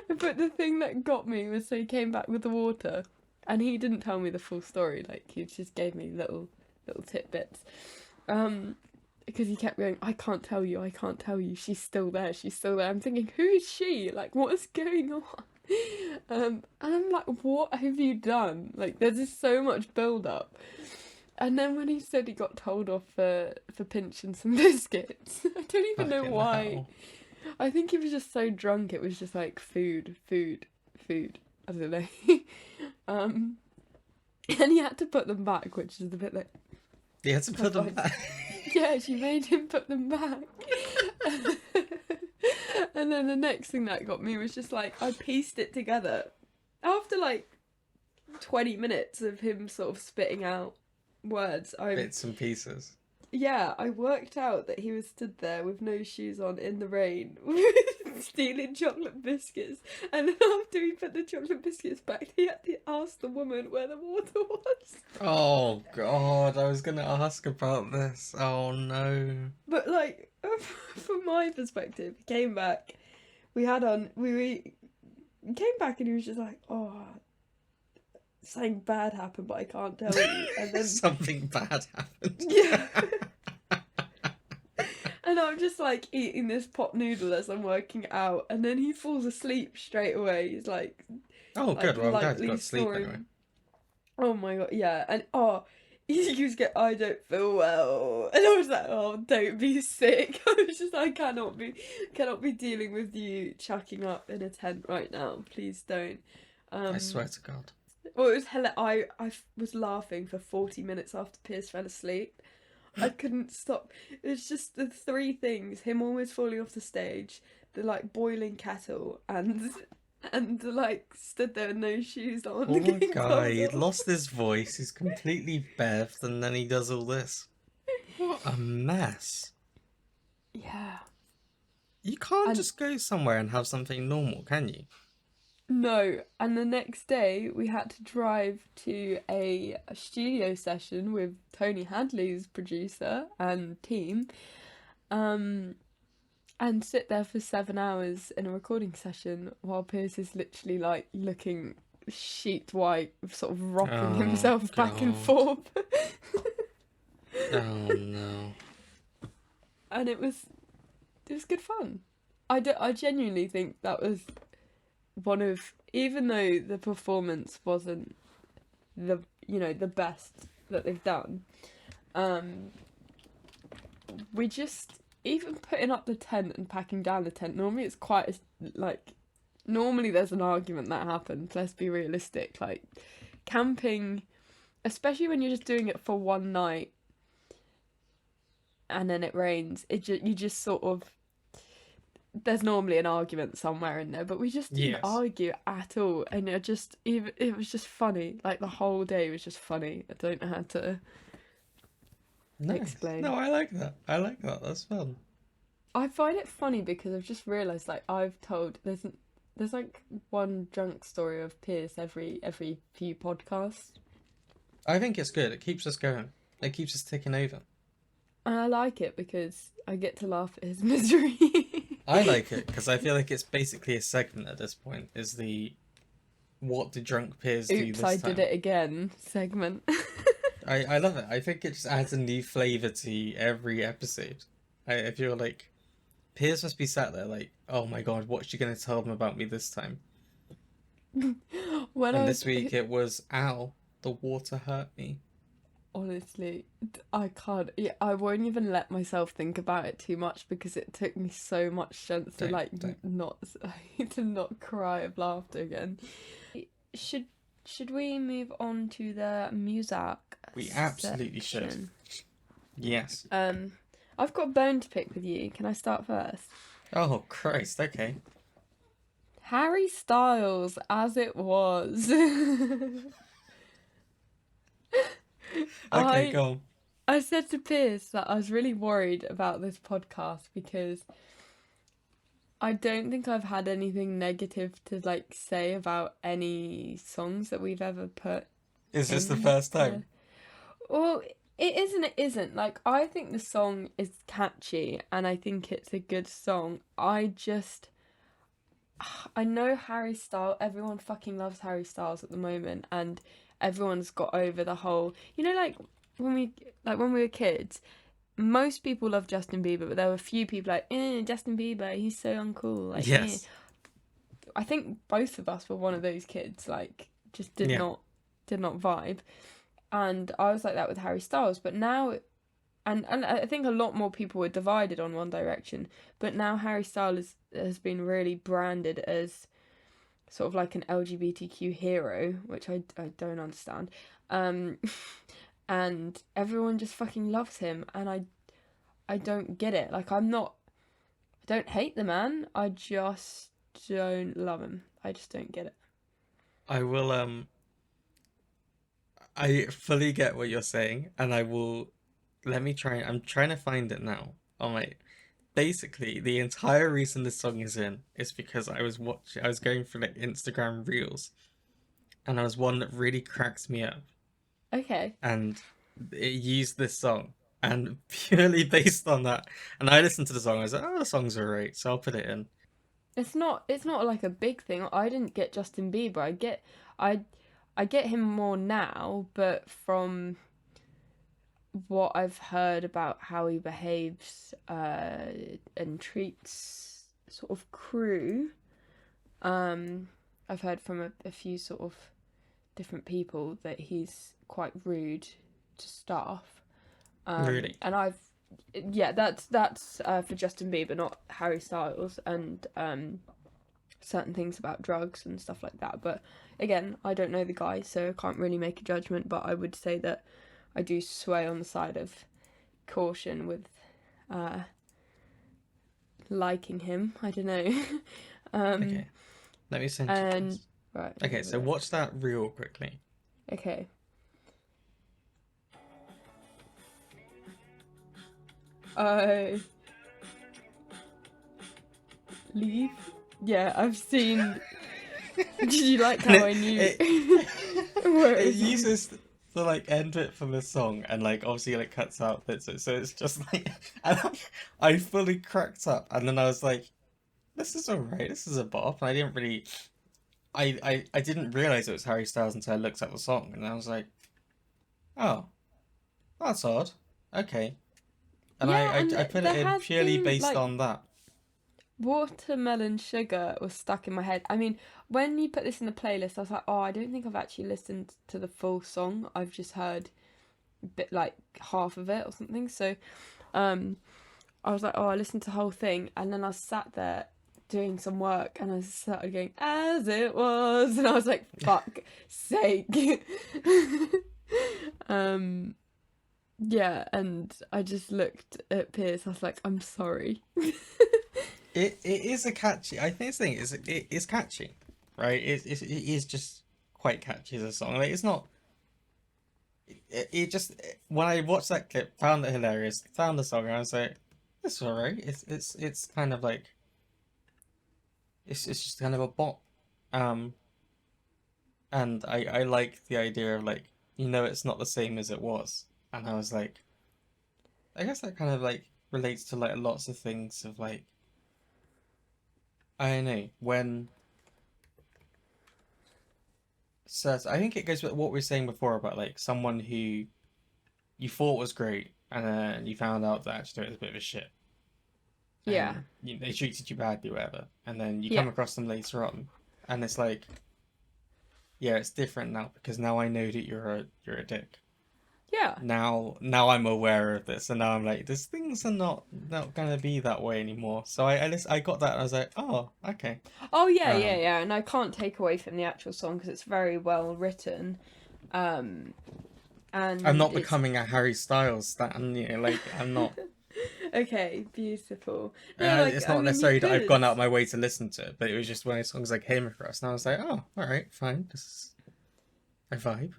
But the thing that got me was, so he came back with the water, and he didn't tell me the full story. Like, he just gave me little tidbits. Because he kept going, "I can't tell you, she's still there. I'm thinking, who is she? Like, what is going on? And I'm like, what have you done? Like, there's just so much build up. And then when he said he got told off for pinching some biscuits, I don't even know Fucking why. hell. I think he was just so drunk, it was just like food. I don't know. And he had to put them back, which is the bit like, He had to put them fine. back. yeah, she made him put them back. And then the next thing that got me was just like, I pieced it together. After like 20 minutes of him sort of spitting out words, Bits and pieces. I worked out that he was stood there with no shoes on in the rain, stealing chocolate biscuits. And then after he put the chocolate biscuits back, he had to ask the woman where the water was. Oh god, I was gonna ask about this. Oh no. But like, from my perspective, he came back. We came back and he was just like, "Oh, something bad happened, but I can't tell you." And then Something bad happened. yeah. And I'm just like eating this pot noodle as I'm working out, and then he falls asleep straight away. He's like, Oh good, well I'm glad lightly you got sleep snoring. anyway. Oh my god, yeah. And he was getting, "I don't feel well," and I was like, "Oh, don't be sick." I was just, I cannot be dealing with you chucking up in a tent right now. Please don't. I swear to god. Well, it was hella. I was laughing for 40 minutes after Piers fell asleep. I couldn't stop. It was just the 3 things: him almost falling off the stage, the like boiling kettle, and like stood there with no shoes on. Poor getting guy, he'd told off. lost his voice, he's completely bevved, and then he does all this. What a mess. Yeah. You can't And- just go somewhere and have something normal, can you? No, and the next day we had to drive to a studio session with Tony Hadley's producer and team, and sit there for 7 hours in a recording session while Piers is literally like looking sheet white, sort of rocking Oh, himself back and God. forth. Oh no. And it was good fun. I genuinely think that was one of, even though the performance wasn't the best that they've done, um, we just, even putting up the tent and packing down the tent, normally it's quite like, normally there's an argument that happens, let's be realistic. Like, camping, especially when you're just doing it for one night and then it rains, you just sort of, there's normally an argument somewhere in there, but we just didn't Yes. argue at all, and it was just funny. Like, the whole day was just funny. I don't know how to Nice. explain. No, I like that. I like that. That's fun. I find it funny because I've just realised, like, I've told there's like one drunk story of Pierce every few podcasts, I think it's good. It keeps us going. It keeps us ticking over. and I like it because I get to laugh at his misery. I like it because I feel like it's basically a segment at this point. Is the what do drunk peers do Oops, this I time? did it again segment. I love it. I think it just adds a new flavor to every episode. I feel like peers must be sat there like, oh my god, what's she gonna tell them about me this time? When And I this week it was, ow, the water hurt me. honestly, I can't. Yeah, I won't even let myself think about it too much because it took me so much strength to Don't. not to not cry of laughter again. Should we move on to the music? We absolutely should. section? Yes. I've got a bone to pick with you. Can I start first? Oh Christ. Okay. Harry Styles, as it was. Okay, I go on. I said to Piers that I was really worried about this podcast because I don't think I've had anything negative to like say about any songs that we've ever put Is this the in. first Yeah. time? Well, it is and it isn't. Like, I think the song is catchy and I think it's a good song. I know Harry Styles, everyone fucking loves Harry Styles at the moment, and everyone's got over the whole, like when we were kids, most people love Justin Bieber, but there were a few people like, Justin Bieber, he's so uncool. Like, Yes. I think both of us were one of those kids, like, just did Yeah. not vibe. And I was like that with Harry Styles, but now, and I think a lot more people were divided on One Direction, but now Harry Styles has been really branded as sort of like an LGBTQ hero, which I don't understand. And everyone just fucking loves him, and I don't get it. Like, I don't hate the man, I just don't love him. I just don't get it. I will I fully get what you're saying, and I will let me try. I'm trying to find it now. Oh my. Basically, the entire reason this song is in is because I was going through like Instagram Reels, and there was one that really cracked me up, Okay. and it used this song, and purely based on that, and I listened to the song, I was like, oh, the song's alright, so I'll put it in. It's not like a big thing. I didn't get Justin Bieber. I get him more now, but from what I've heard about how he behaves and treats sort of crew, I've heard from a few sort of different people that he's quite rude to staff. Really? And that's for Justin Bieber, not Harry Styles, and certain things about drugs and stuff like that. But again, I don't know the guy, so I can't really make a judgment. But I would say that I do sway on the side of caution with liking him. I don't know. Okay, let me send you And this. right. Okay, so watch that reel quickly. Okay. I leave. Yeah, I've seen. Did you like how I knew? Where It is it? uses the like end bit from the song and like obviously like cuts out bits, so it's just like and I fully cracked up, and then I was like, this is alright, this is a bop. And I didn't really I didn't realize it was Harry Styles until I looked at the song, and I was like, oh, that's odd. Okay. And Yeah, I and put it there in has purely been, based like, on that. Watermelon Sugar was stuck in my head. I mean, when you put this in the playlist, I was like, oh, I don't think I've actually listened to the full song. I've just heard a bit like half of it or something. So, um, I was like, oh, I listened to the whole thing, and then I sat there doing some work, and I started going as it was, and I was like, fuck sake. um, yeah, and I just looked at Pierce. I was like, I'm sorry. It is a catchy. I think the thing is it is catchy, right? It is just quite catchy as a song. Like it's not. It just when I watched that clip, found it hilarious, found the song, and I was like, "It's alright." It's kind of like it's just kind of a bop. Um, and I like the idea of like it's not the same as it was, and I was like, I guess that kind of like relates to like lots of things of like I don't know when. So I think it goes with what we were saying before about like someone who you thought was great, and then you found out that actually it was a bit of a shit, Yeah, and they treated you badly, or whatever, and then you yeah, come across them later on, and it's like, yeah, it's different now because now I know that you're a dick. yeah. Now I'm aware of this, and now I'm like, these things are not gonna be that way anymore. So I got that, and I was like, oh, okay. Oh yeah, yeah, Um, yeah. And I can't take away from the actual song because it's very well written, um, I'm and not it's becoming a Harry Styles stan, like I'm not. okay, beautiful. No, like It's I not mean, you necessarily that I've could. gone out my way to listen to it, but it was just one of songs I came across, and I was like, oh, all right, fine, this is a vibe.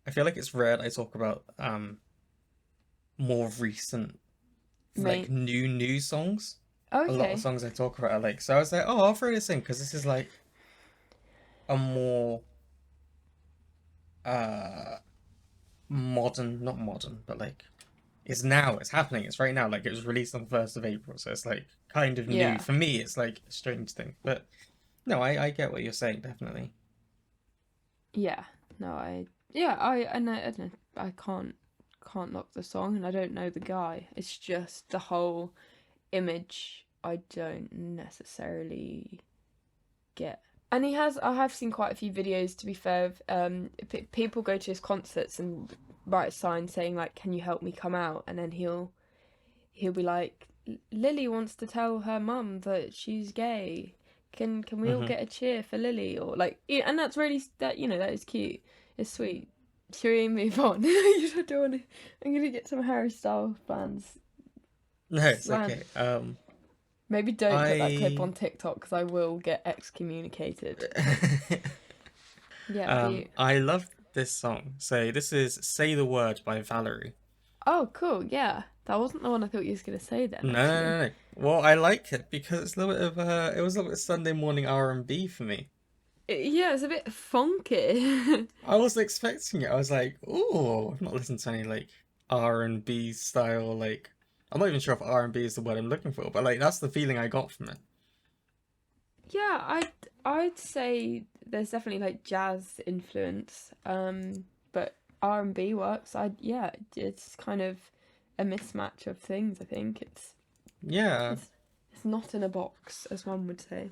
I feel like it's rare that I talk about more recent, like Mate. new songs. A lot of Okay. songs I talk about are like, so I was like, oh, I'll throw this in because this is like a more uh modern, not modern, but like it's happening, it's right now. Like it was released on the 1st of April, so it's like kind of new Yeah. for me. It's like a strange thing, but no, I get what you're saying, definitely. Yeah. No, I. Yeah, I know. I can't knock the song, and I don't know the guy. It's just the whole image. I don't necessarily get. And I have seen quite a few videos. To be fair, of, people go to his concerts and write a sign saying like, "Can you help me come out?" And then he'll be like, Lily wants to tell her mum that she's gay. Can we all Hmm. get a cheer for Lily? Or like, yeah, and that's really that is cute. It's sweet. Should we move on? You don't want to. I'm gonna get some Harry Styles fans No, it's slam. okay. Maybe don't put that clip I on TikTok because I will get excommunicated. Yeah, be. I love this song. So this is "Say the Word" by Valerie. Oh, cool. Yeah, that wasn't the one I thought you was gonna say then. No, no, Actually, no, no. Well, I like it because it's a little bit of it was a little bit Sunday morning R&B for me. yeah, it's a bit funky. I wasn't expecting it. I was like, "Oh, I've not listened to any like R&B style like." I'm not even sure if R&B is the word I'm looking for, but like that's the feeling I got from it. Yeah, I'd say there's definitely like jazz influence, but R&B works. Yeah, it's kind of a mismatch of things. I think Yeah, it's it's not in a box, as one would say.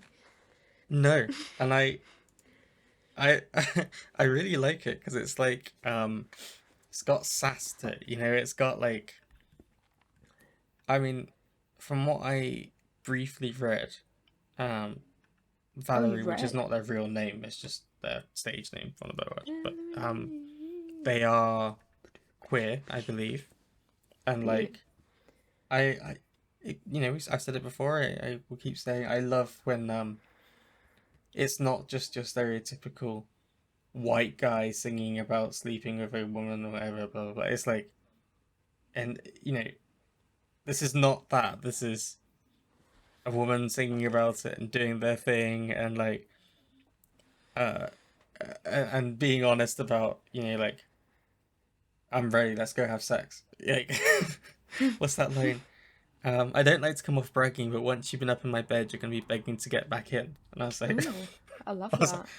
no, and I I really like it because it's like it's got sass to it, it's got like I mean from what I briefly read, um Oh, you've Valerie, which is read? not their real name, it's just their stage name for the word, but they are queer, I believe, and Yeah. like I've said it before, I will keep saying I love when it's not just your stereotypical white guy singing about sleeping with a woman or whatever, blah blah blah. It's like, and this is not that. This is a woman singing about it and doing their thing, and like, uh, and being honest about, like, I'm ready. Let's go have sex. Like, what's that line? I don't like to come off bragging, but once you've been up in my bed, you're gonna be begging to get back in. And I was like, Ooh, I love I was like, that.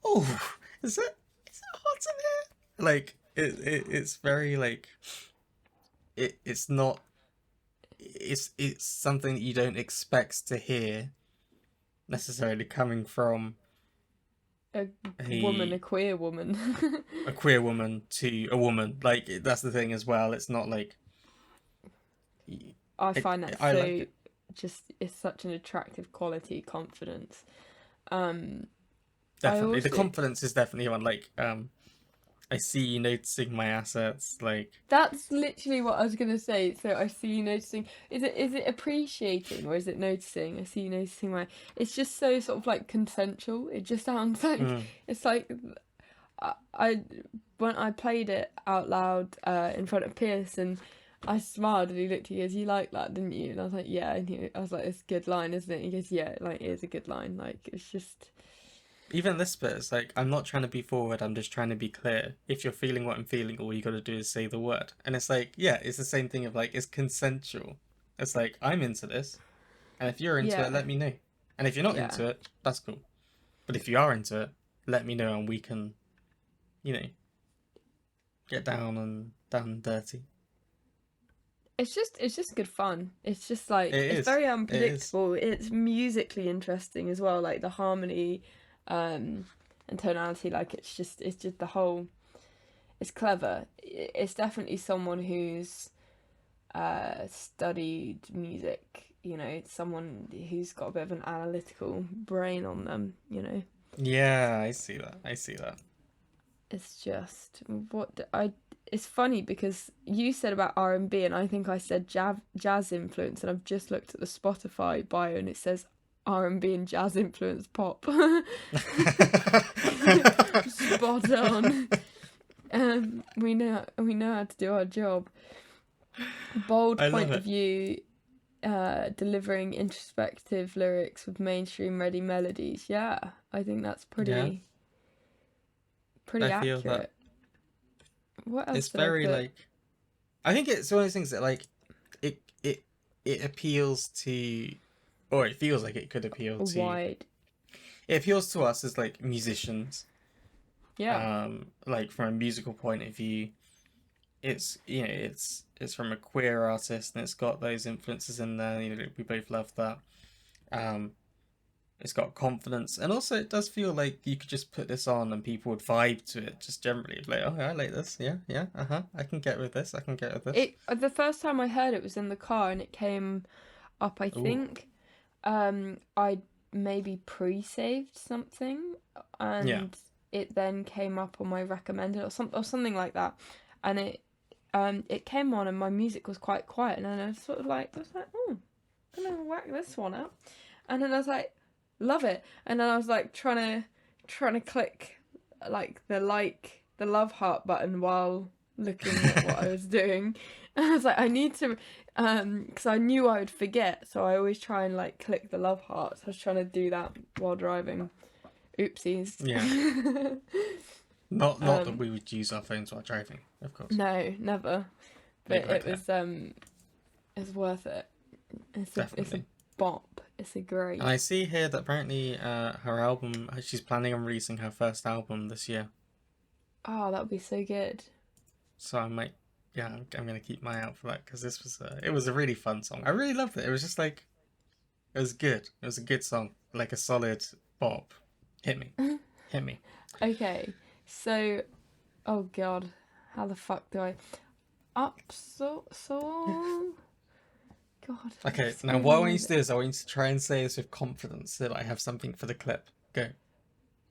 oh, is it hot in here? Like, it's very like it's not. it's something that you don't expect to hear necessarily coming from A woman, a a queer woman. a queer woman to a woman. Like that's the thing as well. It's not like I find that I like so it. just it's such an attractive quality, confidence. Um, I Definitely, the also confidence is definitely one. Like I see you noticing my assets. Like That's literally what I was gonna say. So I see you noticing. Is it appreciating or is it noticing? I see you noticing my. It's just so sort of like consensual. It just sounds like mm, it's like I when I played it out loud in front of Pierce and I smiled and he looked at me as you like that, didn't you? And I was like, yeah. And I was like, it's a good line, isn't it? He goes, yeah, like it is a good line. Like it's just even this bit is like I'm not trying to be forward. I'm just trying to be clear. If you're feeling what I'm feeling, all you got to do is say the word. And it's like yeah, it's the same thing of like it's consensual. It's like I'm into this, and if you're into it, yeah, let me know. And if you're not yeah. into it, that's cool. But if you are into it, let me know, and we can, you know, get down and dirty. It's just good fun. It's just like It it's is. very It is. unpredictable. It's musically interesting as well, like the harmony, and tonality. Like it's just the whole. It's clever. It's definitely someone who's studied music. It's someone who's got a bit of an analytical brain on them. Yeah, I see that. I see that. It's just I. It's funny because you said about R&B and I think I said jazz influence, and I've just looked at the Spotify bio and it says R&B and jazz influence pop. Spot on. We know how to do our job. Bold I love point of it. view, delivering introspective lyrics with mainstream ready melodies. Yeah, I think that's Yeah, pretty I feel that accurate. What else it's did I very put? like I think it's one of those things that like it it it appeals to or it feels like it could appeal to Wide. it appeals to us as like musicians. Yeah. Like from a musical point of view, it's it's from a queer artist and it's got those influences in there. We both love that. Um, it's got confidence, and also it does feel like you could just put this on and people would vibe to it. Just generally, like, oh, I like this. Yeah, yeah, I can get with this. I can get with this. The first time I heard it was in the car and it came up, I Ooh, think. I maybe pre-saved something yeah, and it then came up on my recommended or something like that. And it came on and my music was quite quiet and then I was like, oh, I'm gonna whack this one up. And then I was like, love it. And then I was like trying to click the love heart button while looking at what I was doing. And I was like, I need to because I knew I would forget, so I always try and like click the love heart. So I was trying to do that while driving. Oopsies. yeah. Not that um we would use our phones while driving, of course. no, never. Make But that clear. it's worth it. It's a Definitely. bop. It's a And great. I see here that apparently her album, she's planning on releasing her first album this year. Oh, that would be so good. So I might, yeah, I'm gonna keep my eye out for that because this was it was a really fun song. I really loved it. It was just like it was good. It was a good song, like a solid bop. Hit me, hit me. Okay, so oh god, how the fuck do I up so God, Okay, so now what I want you many to do is I want you to try and say this with confidence so that I have something for the clip. Go.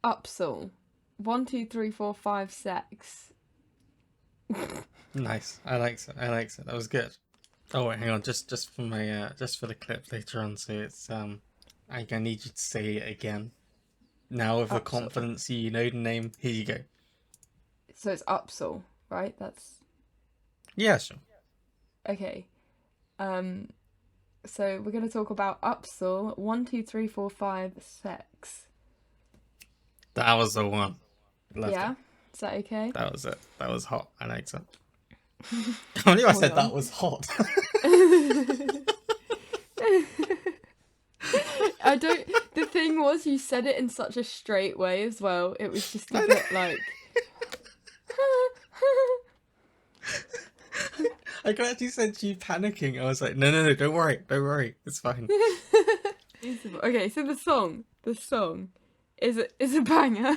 Upsall. 1, 2, 3, 4, 5, 6. Nice. I like it. I like it. That was good. Oh wait, hang on. Just for my just for the clip later on. So it's I need you to say it again. Now with the Upsall. confidence you know the name. Here you go. So it's Upsall, right? That's Yeah, sure. okay. Um, so we're gonna talk about Upsall. 1, 2, 3, 4, 5, 6. That was the one. Loved it. Yeah, is that okay? That was it. That was hot. I liked it. I knew I Hold said that on. was hot. I don't. The thing was, you said it in such a straight way as well. It was just a I bit like. I can actually sense you panicking. I was like, no, don't worry, it's fine. Okay, so the song is a banger.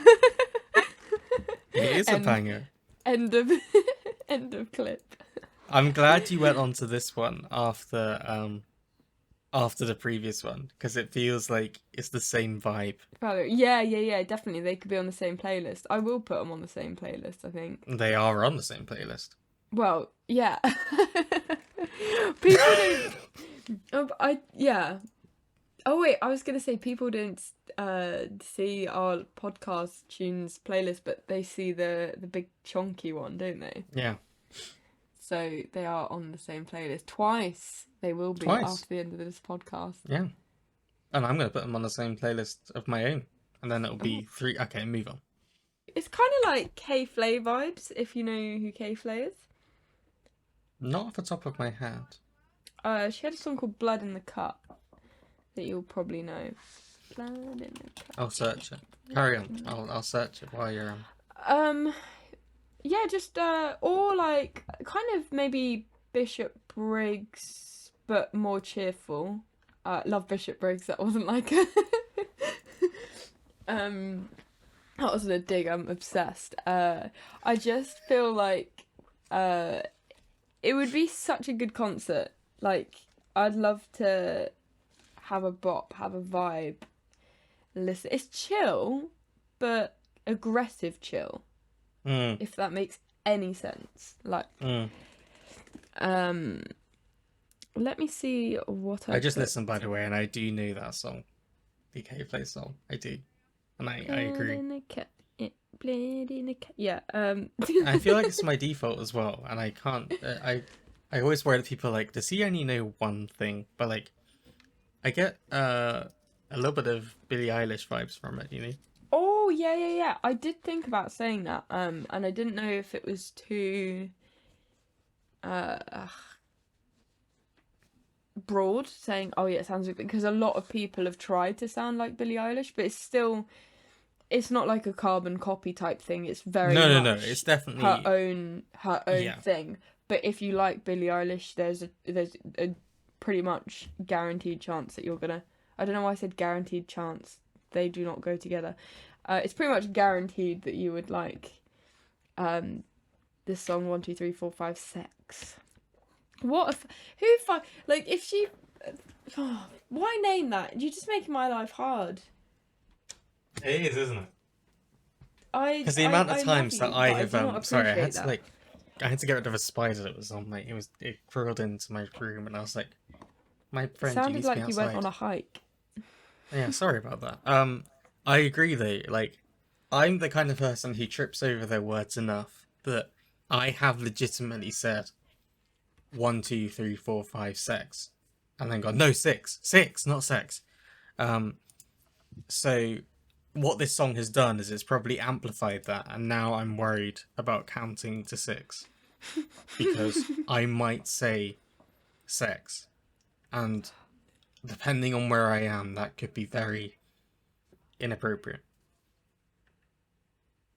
It is a End banger. end of end of clip. I'm glad you went on to this one after the previous one because it feels like it's the same vibe. Yeah, definitely. They could be on the same playlist. I will put them on the same playlist, I think. They are on the same playlist. Well, yeah. People don't. Yeah. Oh wait, I was gonna say people don't see our podcast tunes playlist, but they see the big chunky one, don't they? Yeah. So they are on the same playlist twice. They will be Twice. after the end of this podcast. Yeah. And I'm going to put them on the same playlist of my own. And then it'll be 3. Okay, move on. It's kind of like K-Flay vibes, if you know who K-Flay is. Not off the top of my head. She had a song called Blood in the Cup that you'll probably know. Blood in the Cup. I'll search it. Carry on. I'll search it while you're on. Yeah, just or like kind of maybe Bishop Briggs, but more cheerful. Love Bishop Briggs. That wasn't like that wasn't a dig. I'm obsessed. I just feel like it would be such a good concert. Like I'd love to have a bop, have a vibe. Listen, it's chill, but aggressive chill. If that makes any sense. Like let me see what I just listened, by the way, and I do know that song. The K-Flay song. I do. And I agree. Yeah. I feel like it's my default as well, and I can't. I always worry that people are like, does he only know one thing? But like, I get a little bit of Billie Eilish vibes from it, you know. Oh yeah. I did think about saying that, and I didn't know if it was too broad saying, oh yeah, it sounds like, because a lot of people have tried to sound like Billie Eilish, but it's not like a carbon copy type thing. It's very No. much It's definitely her own Yeah. thing. But if you like Billie Eilish, there's a pretty much guaranteed chance that you're gonna. I don't know why I said guaranteed chance. They do not go together. It's pretty much guaranteed that you would like this song 1 2 3 4 5 6. What if like if she why name that? You're just making my life hard. It is, isn't it? Because the amount of times that I have sorry, I had that. to I had to get rid of a spider that was on my it crawled into my room, and I was like, my friend, you need Sounded to like be you outside. went on a hike. Yeah, sorry about that. I agree though. Like, I'm the kind of person who trips over their words enough that I have legitimately said 1 2 3 4 5 6, and then gone no 6, not sex. So what this song has done is it's probably amplified that, and now I'm worried about counting to 6 because I might say sex, and depending on where I am, that could be very inappropriate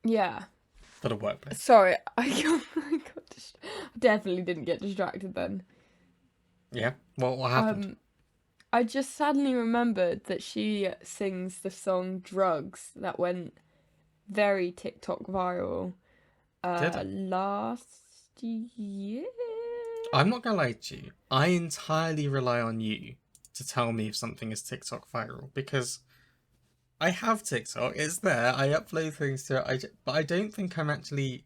Yeah. for the workplace. Sorry, I definitely didn't get distracted then. Yeah. Well, what happened? I just suddenly remembered that she sings the song Drugs that went very TikTok viral Did it? last year. I'm not gonna lie to you. I entirely rely on you to tell me if something is TikTok viral because I have TikTok. It's there. I upload things to it. But I don't think I'm actually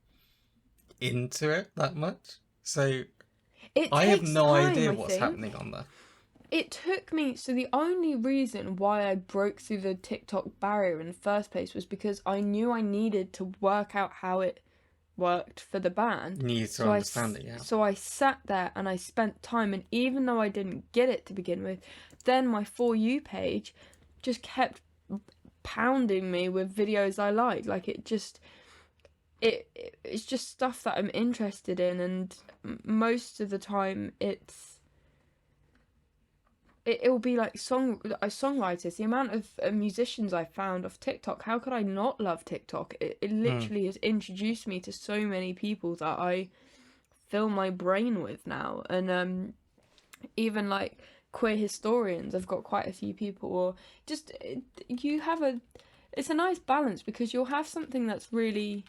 into it that much. So I have no idea what's happening on there. It took me, so the only reason why I broke through the TikTok barrier in the first place was because I knew I needed to work out how it worked for the band. You need to understand it, yeah. So I sat there and I spent time, and even though I didn't get it to begin with, then my For You page just kept pounding me with videos I liked. Like it's just stuff that I'm interested in, and most of the time it'll be like songwriters. The amount of musicians I found off TikTok, how could I not love TikTok? It literally has introduced me to so many people that I fill my brain with now. And even like queer historians, I've got quite a few people, or just you have a it's a nice balance because you'll have something that's really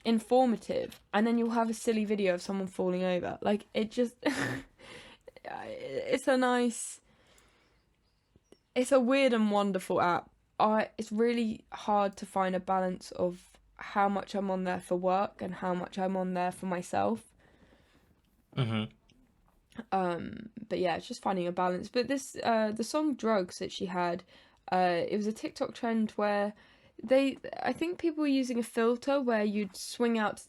informative and then you'll have a silly video of someone falling over. Like it just it's a nice, it's a weird and wonderful app. It's really hard to find a balance of how much I'm on there for work and how much I'm on there for myself. Mm-hmm. But yeah, it's just finding a balance. But this the song Drugs that she had, it was a TikTok trend where I think people were using a filter where you'd swing out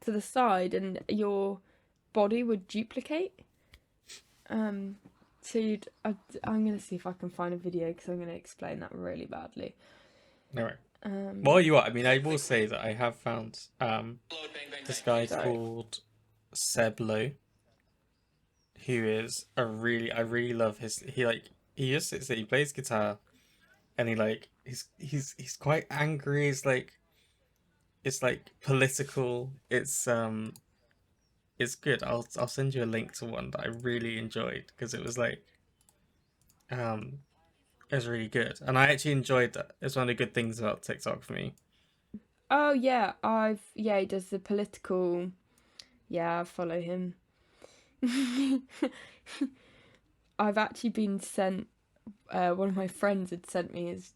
to the side and your body would duplicate. So I'm gonna see if I can find a video because I'm gonna explain that really badly. All right. Well, you are. I mean, I will say that I have found this guy Sorry. called Seb Low, who is I really love he just sits there, he plays guitar, and he's quite angry. It's like political. It's good. I'll send you a link to one that I really enjoyed because it was like it was really good, and I actually enjoyed that. It's one of the good things about TikTok for me. Oh yeah, he does the political. Yeah, I follow him. I've actually been sent. One of my friends had sent me his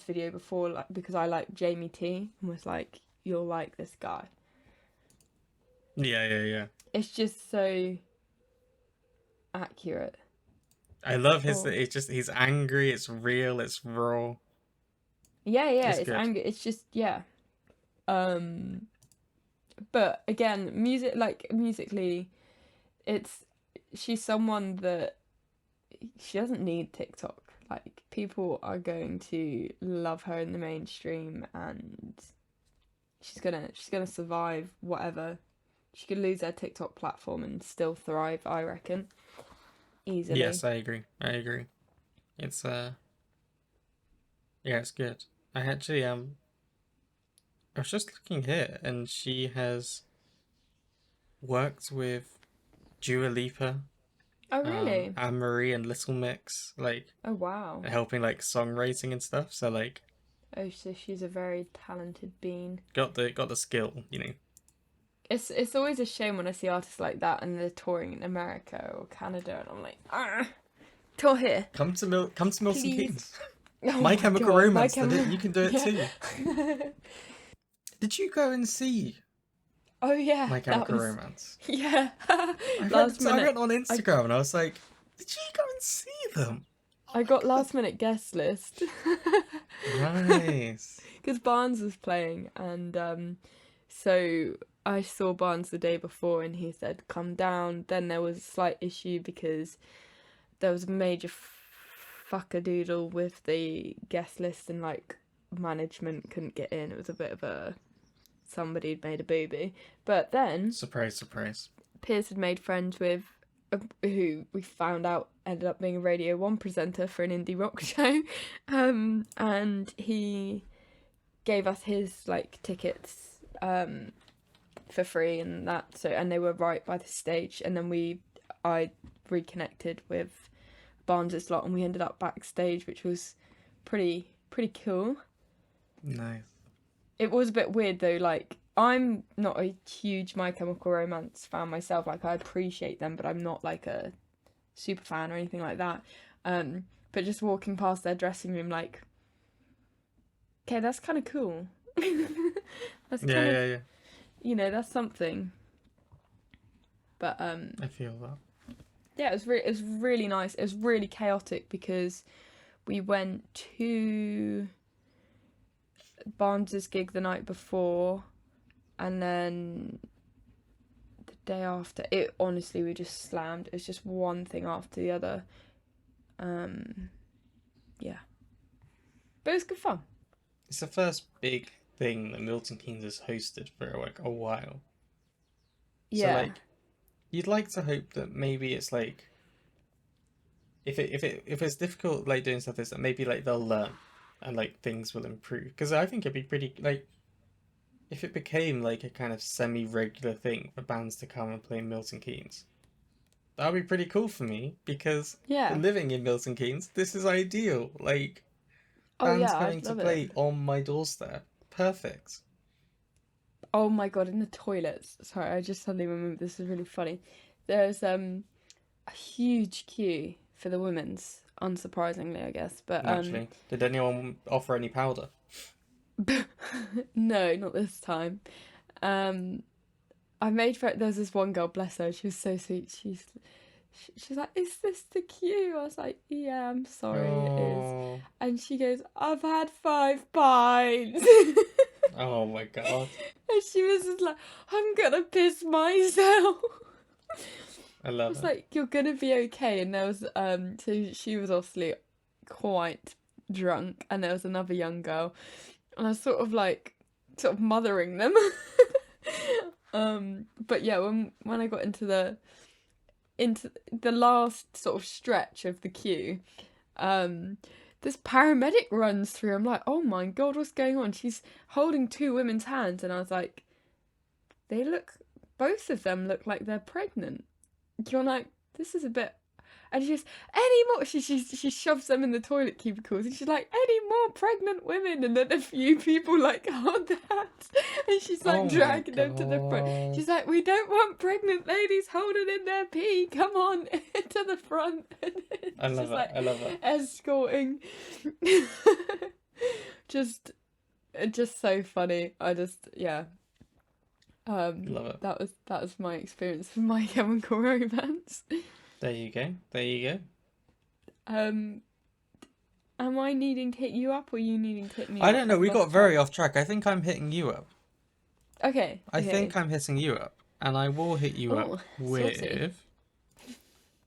video before, like, because I like Jamie T, and was like, "You'll like this guy." Yeah. It's just so accurate. I love his. Oh. He's angry. It's real. It's raw. Yeah, It's it's good. angry. It's just yeah. But again, musically, she's someone that she doesn't need TikTok. Like people are going to love her in the mainstream, and she's gonna survive whatever. She could lose her TikTok platform and still thrive, I reckon, easily. Yes, I agree. It's yeah, it's good. I actually I was just looking here, and she has worked with Dua Lipa, Oh really? Anne Marie, and Little Mix, like Oh wow. helping like songwriting and stuff. So like, Oh, so she's a very talented being. got the skill, you know. It's always a shame when I see artists like that and they're touring in America or Canada, and I'm like, tour here. Come to Milton Please. Keynes. Oh My Chemical God, Romance did it. You can do it Yeah. too. Did you go and see Oh yeah, My that Chemical was Romance? yeah. I Last I minute, went on Instagram and I was like, did you go and see them? Oh I my got God. last minute guest list Nice. because Barnes was playing, and so I saw Barnes the day before, and he said come down. Then there was a slight issue because there was a major fuckadoodle with the guest list, and like management couldn't get in. It was a bit of a somebody'd made a booby. But then Surprise. Piers had made friends with who we found out ended up being a Radio 1 presenter for an indie rock show, and he gave us his like tickets for free and that, so, and they were right by the stage, and then I reconnected with Barnes' lot and we ended up backstage, which was pretty cool. Nice. It was a bit weird though, like I'm not a huge My Chemical Romance fan myself. Like I appreciate them, but I'm not like a super fan or anything like that. But just walking past their dressing room, like, okay, that's kind of cool. That's kind of, Yeah. you know, that's something. But I feel that. yeah, it was really nice. It was really chaotic because we went to Barnes's gig the night before, and then the day after, it honestly, we just slammed. It was just one thing after the other. Yeah, but it was good fun. It's the first big thing that Milton Keynes has hosted for like a while. Yeah. So like, you'd like to hope that maybe it's like, if it's difficult like doing stuff, is that maybe like they'll learn and like things will improve. Because I think it'd be pretty like, if it became like a kind of semi-regular thing for bands to come and play Milton Keynes, that would be pretty cool for me because Yeah. living in Milton Keynes, this is ideal. Like Oh bands yeah, coming I'd to love it. play on my doorstep. Perfect. Oh my god, in the toilets. Sorry, I just suddenly remembered this is really funny. There's a huge queue for the women's, unsurprisingly, I guess. But Naturally. Did anyone offer any powder? no, not this time. Um I made for there's this one girl, bless her, she was so sweet. She's like, "Is this the queue?" I was like, "Yeah, I'm sorry, it is." Oh, And she goes, "I've had 5 pints." oh my God. And she was just like, "I'm gonna piss myself." I I love was it. like, "You're gonna be okay." And there was so she was obviously quite drunk, and there was another young girl, and I was sort of mothering them. But yeah, when I got into the last sort of stretch of the queue, um, this paramedic runs through. I'm like, "Oh my God, what's going on?" She's holding two women's hands, and I was like, both of them look like they're pregnant. You're like, this is a bit. And she goes, "Any more?" She shoves them in the toilet cubicles, and she's like, "Any more pregnant women?" And then a few people like hold their hands, and she's Oh like my dragging them to the front. God. She's like, "We don't want pregnant ladies holding in their pee. Come on to the front." And I it's love just it. like I love it. escorting. just, just so funny. I just yeah. I love it. That was my experience with My Chemical Romance. There you go. There you go. Um, am I needing to hit you up or you needing to hit me I up? don't know. I've We got lost very track. off track. I think I'm hitting you up. Okay, I okay. think I'm hitting you up. And I will hit you up Oh, saucy. with.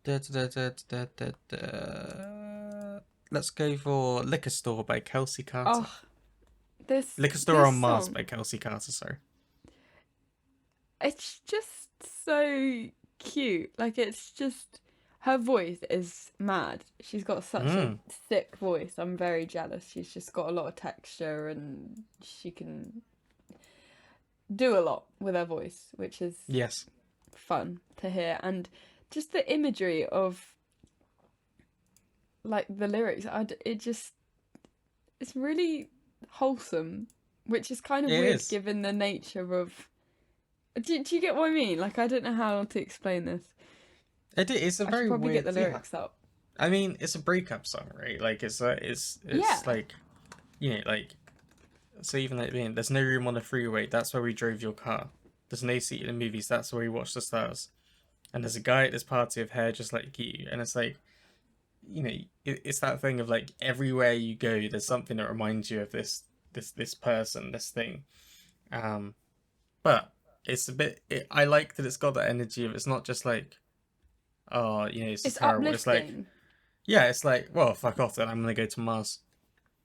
Da, da, da, da, da, da. Let's go for Liquor Store by Kelsey Carter. Oh, this Liquor Store this on Mars song. by Kelsey Carter, sorry. It's just so cute. Like it's just her voice is mad. She's got such a Mm, thick voice. I'm very jealous. She's just got a lot of texture and she can do a lot with her voice, which is yes. fun to hear. And just the imagery of like the lyrics, it's really wholesome, which is kind of It weird is. given the nature of. Do you get what I mean? Like I don't know how to explain this. It's a I should very probably get weird. the Yeah. lyrics up. I mean, it's a breakup song, right? Like, Yeah, it's like, like, so even like, there's no room on the freeway. That's where we drove your car. There's no seat in the movies. That's where we watched the stars. And there's a guy at this party of hair just like you. And it's like, it's that thing of like everywhere you go, there's something that reminds you of this person, this thing. But it's a bit. I like that it's got that energy of it's not just like, oh, it's it's just terrible. It's like, uplifting. yeah, it's like, well, fuck off then. I'm gonna go to Mars.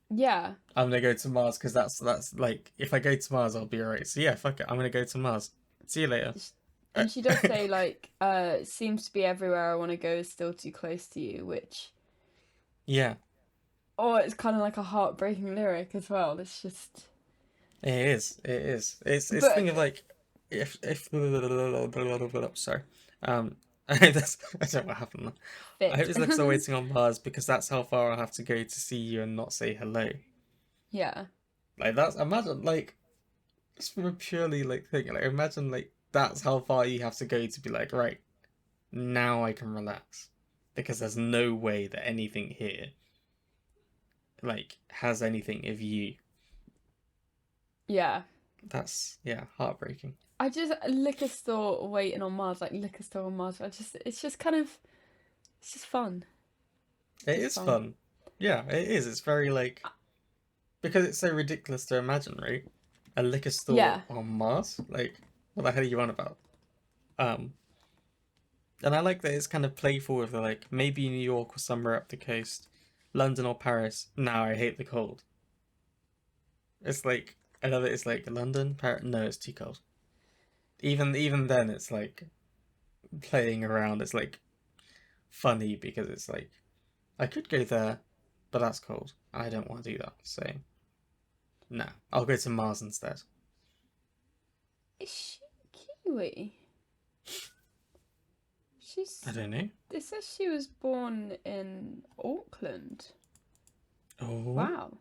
Yeah, I'm gonna go to Mars because that's like, if I go to Mars, I'll be alright. So yeah, fuck it. I'm gonna go to Mars. See you later. and she does say like, "Seems to be everywhere I want to go is still too close to you," which, Yeah, oh, it's kind of like a heartbreaking lyric as well. It's just, it is. It is. It's a but thing of like, if sorry, I don't know what happened there. I hope fit. this lips are waiting on Mars because that's how far I'll have to go to see you and not say hello. Yeah. Like that's imagine like just from a purely like thing. Like imagine like that's how far you have to go to be like, right, now I can relax. Because there's no way that anything here like has anything of you. Yeah. That's heartbreaking. I just liquor store waiting on Mars, like liquor store on Mars. It's just kind of, it's just fun. It Just is fun. fun. Yeah, it is. It's very like because it's so ridiculous to imagine, right? A liquor store Yeah. on Mars? Like, what the hell are you on about? Um, and I like that it's kind of playful with the like maybe New York or somewhere up the coast, London or Paris. Now I hate the cold. It's like I love it. It's like London, Paris. No, it's too cold. Even then, it's like playing around. It's like funny because it's like I could go there, but that's cold. I don't want to do that. So nah, I'll go to Mars instead. Is she Kiwi? I don't know. It says she was born in Auckland. Oh, Wow.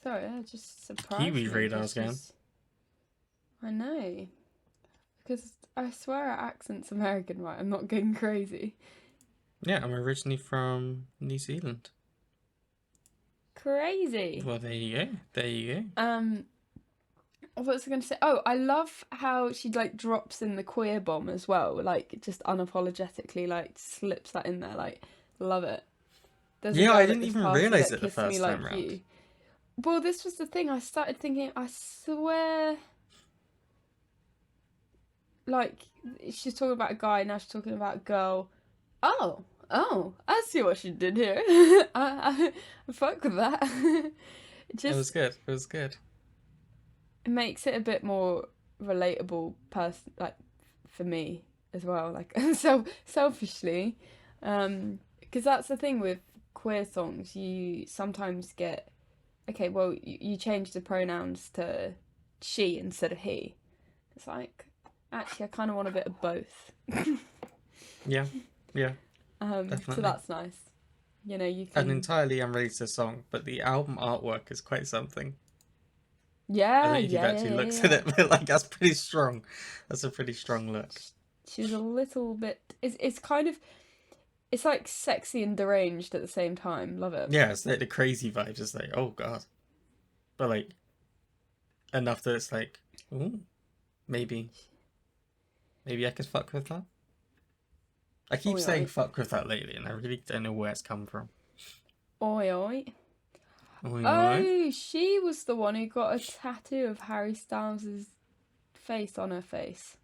Sorry, that just surprised Kiwi me. radars because again. I know. Because I swear her accent's American, right? I'm not getting crazy. Yeah, I'm originally from New Zealand. Crazy. Well, there you go. There you go. What was I going to say? Oh, I love how she like drops in the queer bomb as well. Like just unapologetically, like slips that in there. Like, love it. There's a Yeah, girl I at didn't this even party realize that it the kissed me first time like round. you. Well, this was the thing. I started thinking. I swear, like she's talking about a guy, now she's talking about a girl. Oh, I see what she did here. I fuck with that. It was Just good. It was good. it makes it a bit more relatable, like for me as well. Like selfishly, because that's the thing with queer songs. You sometimes get okay. Well, you change the pronouns to she instead of he. It's like actually, I kind of want a bit of both. Yeah, yeah, So definitely. that's nice. You know, you An can. entirely unrelated song, but the album artwork is quite something. I don't Yeah, know if you've yeah, yeah, actually yeah, looked at yeah. it, but like that's pretty strong. That's a pretty strong look. She's a little bit. It's kind of. It's like sexy and deranged at the same time. Love it. Yeah, it's like the crazy vibes. It's like, oh god, but like enough that it's like, ooh, maybe I could fuck with that. I keep Oi saying oi. fuck with that lately, and I really don't know where it's come from. Oi oi. Oi, oi. Oh, she was the one who got a tattoo of Harry Styles' face on her face.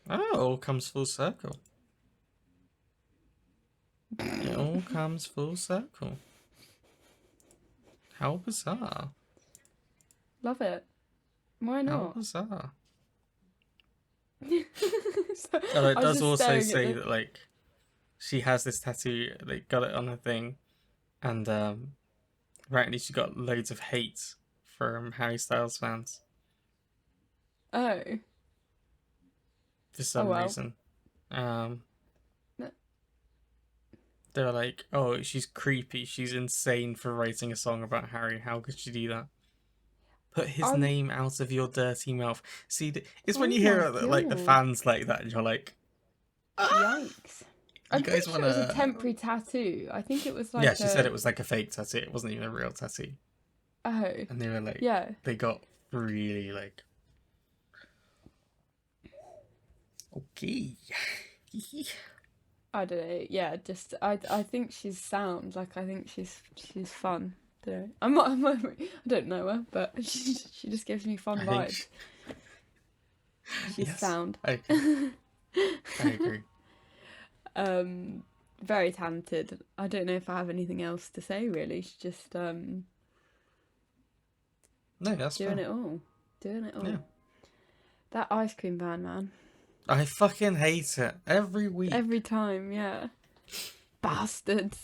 Oh, it all comes full circle. It all comes full circle. How bizarre. Love it. Why How not? bizarre. So, Although it I was does just also staring at say the. that like she has this tattoo, they got it on her thing, and apparently she got loads of hate from Harry Styles fans Oh. for Oh some well. reason. Um No- they were like, oh, she's creepy, she's insane for writing a song about Harry. How could she do that? Put his I'm. name out of your dirty mouth. See, it's when Oh you my hear like the god. fans like that, and you're like, ah, Yikes. you I'm guys pretty sure it was a wanna? temporary tattoo. I think it was Yeah, like she said a. it was like a fake tattoo. It wasn't even a real tattoo. Oh. And they were like, Yeah. they got really like, okay. I don't know. Yeah, just I think she's sound. Like I think she's fun. I don't know her, but she just gives me fun I vibes. think, She's yes, sound. I agree. I agree. Very talented. I don't know if I have anything else to say really. She's just No, that's doing fair. it all. Doing it all. Yeah. That ice cream van, man. I fucking hate it every week. Every time, yeah. Bastards.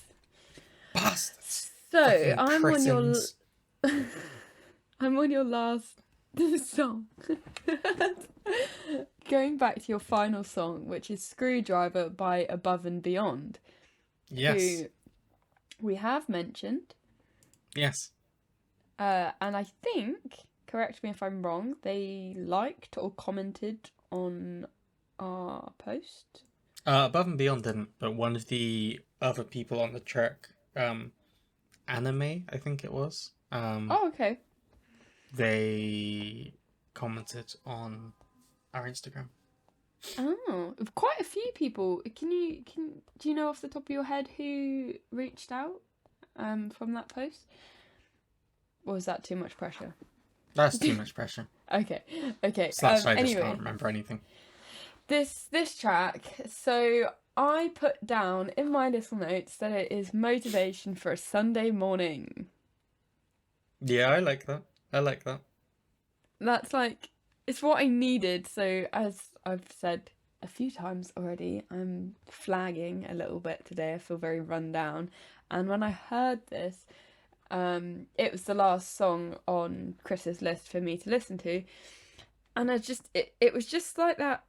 Bastards. So Fucking I'm on your cretins. I'm on your last song. Going back to your final song, which is Screwdriver by Above and Beyond, Yes. who we have mentioned. Yes. And I think, correct me if I'm wrong, they liked or commented on our post. Above and Beyond didn't, but one of the other people on the track, Anime, I think it was, Oh, okay. they commented on our Instagram. Oh, quite a few people. Do you know off the top of your head who reached out from that post? Or was that too much pressure? That's too much pressure. Okay. Slash, I just Anyway, can't remember anything. this track. So I put down in my little notes that it is motivation for a Sunday morning. Yeah, I like that. I like that. That's like it's what I needed. So as I've said a few times already, I'm flagging a little bit today. I feel very run down. And when I heard this, It was the last song on Chris's list for me to listen to, and it was just like that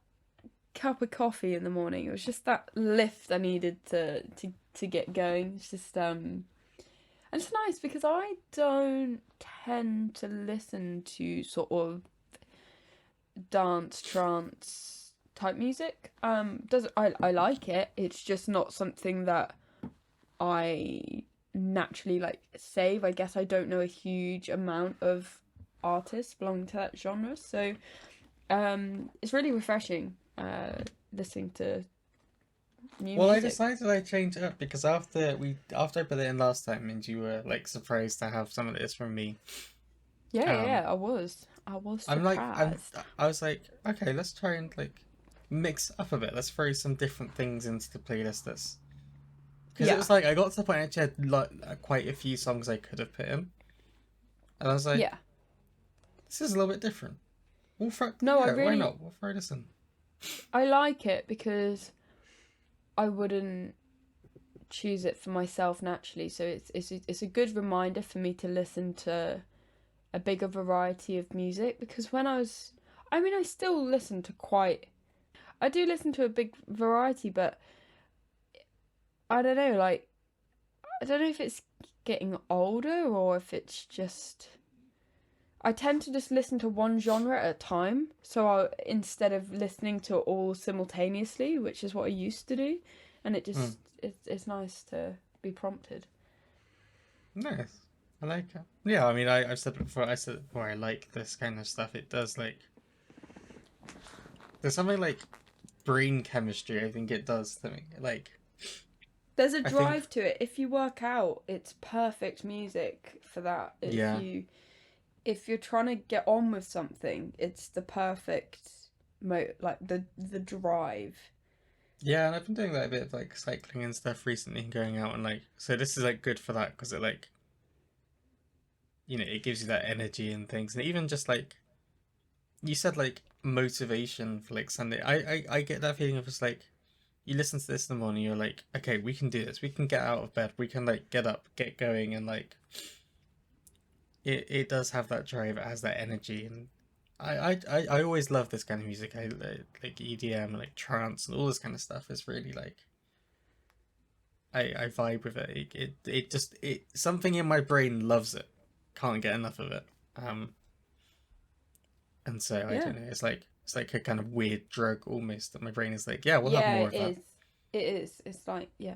cup of coffee in the morning. It was just that lift I needed to get going. It's just and it's nice because I don't tend to listen to sort of dance trance type music. Does I like it. It's just not something that I naturally like save. I guess I don't know a huge amount of artists belonging to that genre, so it's really refreshing listening to new Well, I music. decided I'd change it up because after I put it in last time, and you were like surprised to have some of this from me. Yeah, Um, I was I'm like surprised. I was like, okay, let's try and like mix up a bit. Let's throw some different things into the playlist. This because it Yeah, was like I got to the point I actually had like quite a few songs I could have put in, and I was like, yeah. this is a little bit different. We'll throw, No, yeah, why not? We'll throw this in. I like it because I wouldn't choose it for myself naturally. So it's a good reminder for me to listen to a bigger variety of music because I mean, I still listen to I do listen to a big variety, but I don't know, like, I don't know if it's getting older or if it's just. I tend to just listen to one genre at a time, so instead of listening to it all simultaneously, which is what I used to do, and Hmm. it's nice to be prompted. Nice. I like it. Yeah, I mean, I've said it before. I said it before. I like this kind of stuff. It does like there's something like brain chemistry. I think it does to me. Like There's a I think drive to it. If you work out, it's perfect music for that. yeah, If you're trying to get on with something, it's the perfect like the drive. yeah. And I've been doing like a bit of like cycling and stuff recently, and going out and like so this is like good for that because it like it gives you that energy and things, and even just like you said like motivation for like Sunday. I get that feeling of just like you listen to this in the morning, you're like, okay, we can do this. We can get out of bed. We can like get up, get going, and like it does have that drive. It has that energy, and I always love this kind of music. I like EDM and like trance and all this kind of stuff. Is really like I vibe with it. It just it something in my brain loves it. Can't get enough of it. Um, and so I Yeah. don't know. It's like a kind of weird drug almost that my brain is like, yeah, we'll have Yeah, more it of that. is. It is. It's like, yeah,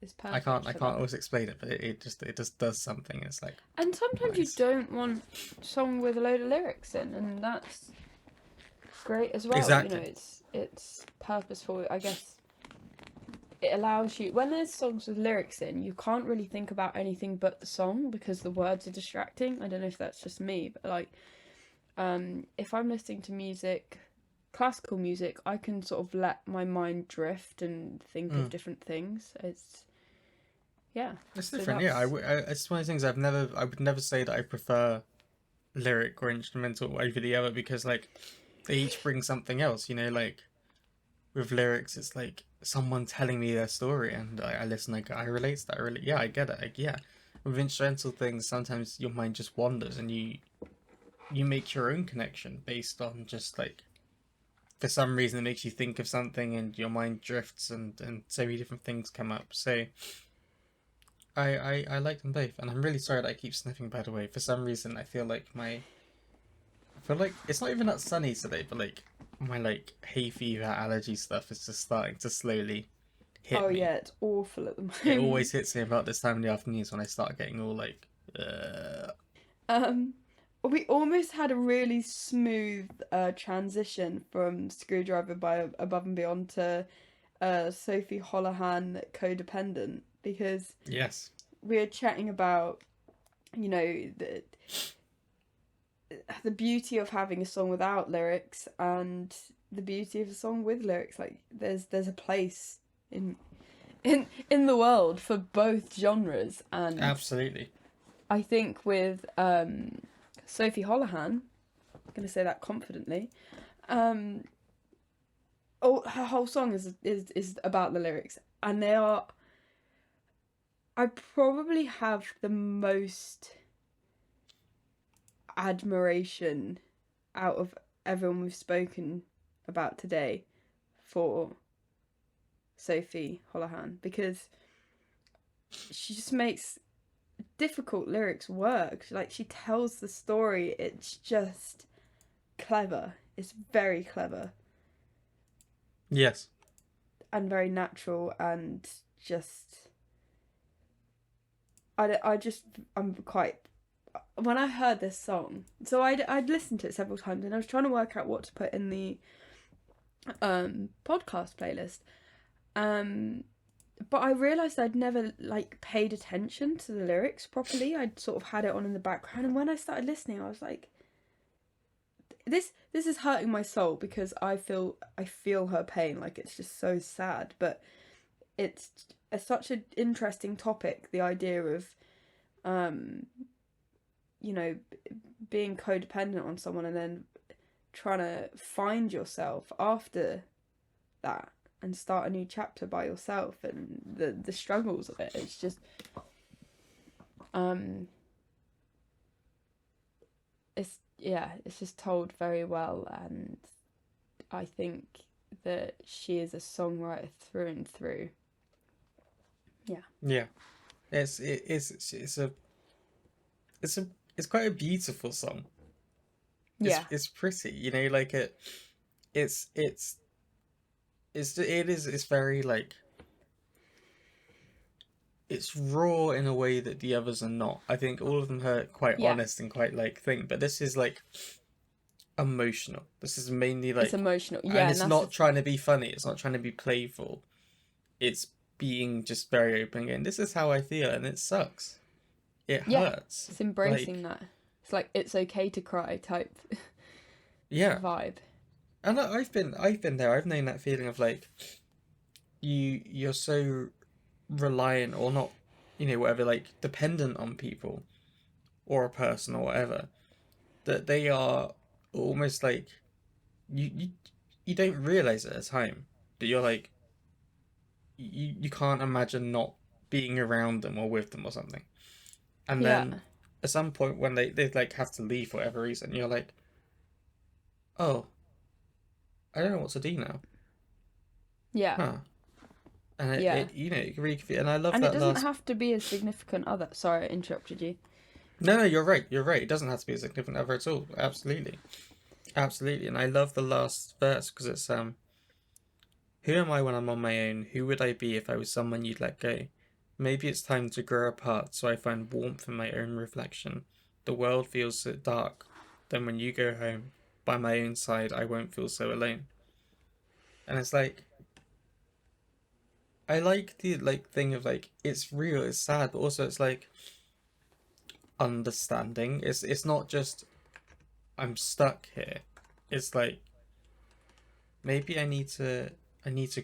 it's perfect I for can't that. always explain it, but it just does something. It's like And sometimes you nice. don't want a song with a load of lyrics in, and that's great as well. You know, Exactly. it's purposeful. I guess it allows you when there's songs with lyrics in, you can't really think about anything but the song because the words are distracting. I don't know if that's just me, but like if I'm listening to music, classical music, I can sort of let my mind drift and think of Mm. different things. Yeah. It's So different. Yeah, that's it's one of the things I would never say that I prefer lyric or instrumental over the other because like they each bring something else. Like with lyrics, it's like someone telling me their story, and I listen. Like I relate to that. I really, yeah, I get it. Like yeah, with instrumental things, sometimes your mind just wanders, and you make your own connection based on just like for some reason it makes you think of something, and your mind drifts, and so many different things come up. So I like them both, and I'm really sorry that I keep sniffing. By the way, for some reason I feel like it's not even that sunny today, but like my like hay fever allergy stuff is just starting to slowly oh hit me. yeah, it's awful at the It moment. always hits me about this time in the afternoons when I start getting all like, Um, we almost had a really smooth transition from Screwdriver by Above and Beyond to Sophie Holohan Codependent because yes, we were chatting about, you know, the beauty of having a song without lyrics and the beauty of a song with lyrics. Like there's a place in in the world for both genres, and absolutely. I think with Sophie Holohan, I'm gonna say that confidently. Um, her whole song is about the lyrics, and they are I probably have the most admiration out of everyone we've spoken about today for Sophie Holohan, because she just makes difficult lyrics work. Like, she tells the story. It's just clever. It's very clever Yes. and very natural, and just I'm quite, when I heard this song, so I'd listened to it several times, and I was trying to work out what to put in the podcast playlist. But I realised I'd never like paid attention to the lyrics properly. I'd sort of had it on in the background, and when I started listening, I was like, this is hurting my soul, because I feel her pain. Like, it's just so sad, but it's such an interesting topic, the idea of you know, being codependent on someone and then trying to find yourself after that and start a new chapter by yourself, and the struggles of it. It's just it's just told very well, and I think that she is a songwriter through and through. Yeah. It's it's quite a beautiful song. It's pretty, you know, like it's it's very like, it's raw in a way that the others are not. I think all of them are quite Yeah. honest and quite like thing, but this is like emotional. This is mainly It's like, emotional. and Yeah, it's and not trying to be funny. It's not trying to be playful. It's being just very open and this is how I feel, and it sucks. It Yeah, hurts. it's embracing that. It's like, it's okay to cry type Yeah. vibe. And I've been there. I've known that feeling of like, you're so reliant or not, you know, whatever, like dependent on people or a person or whatever, that they are almost like, you you don't realize at the time that you're like, you can't imagine not being around them or with them or something. And Yeah. then at some point when they like have to leave for whatever reason, you're like, oh, I don't know what to do now. Yeah. Huh. And Yeah. it you know, it can really confuse. And I love And it that doesn't last. have to be a significant other. Sorry, I interrupted you. No, you're right. You're right. It doesn't have to be a significant other at all. Absolutely, absolutely. And I love the last verse because it's who am I when I'm on my own? Who would I be if I was someone you'd let go? Maybe it's time to grow apart so I find warmth in my own reflection. The world feels so dark. Then when you go home, by my own side, I won't feel so alone. And it's like, I like the like thing of like, it's real, it's sad, but also it's like understanding. It's not just I'm stuck here. It's like, maybe I need to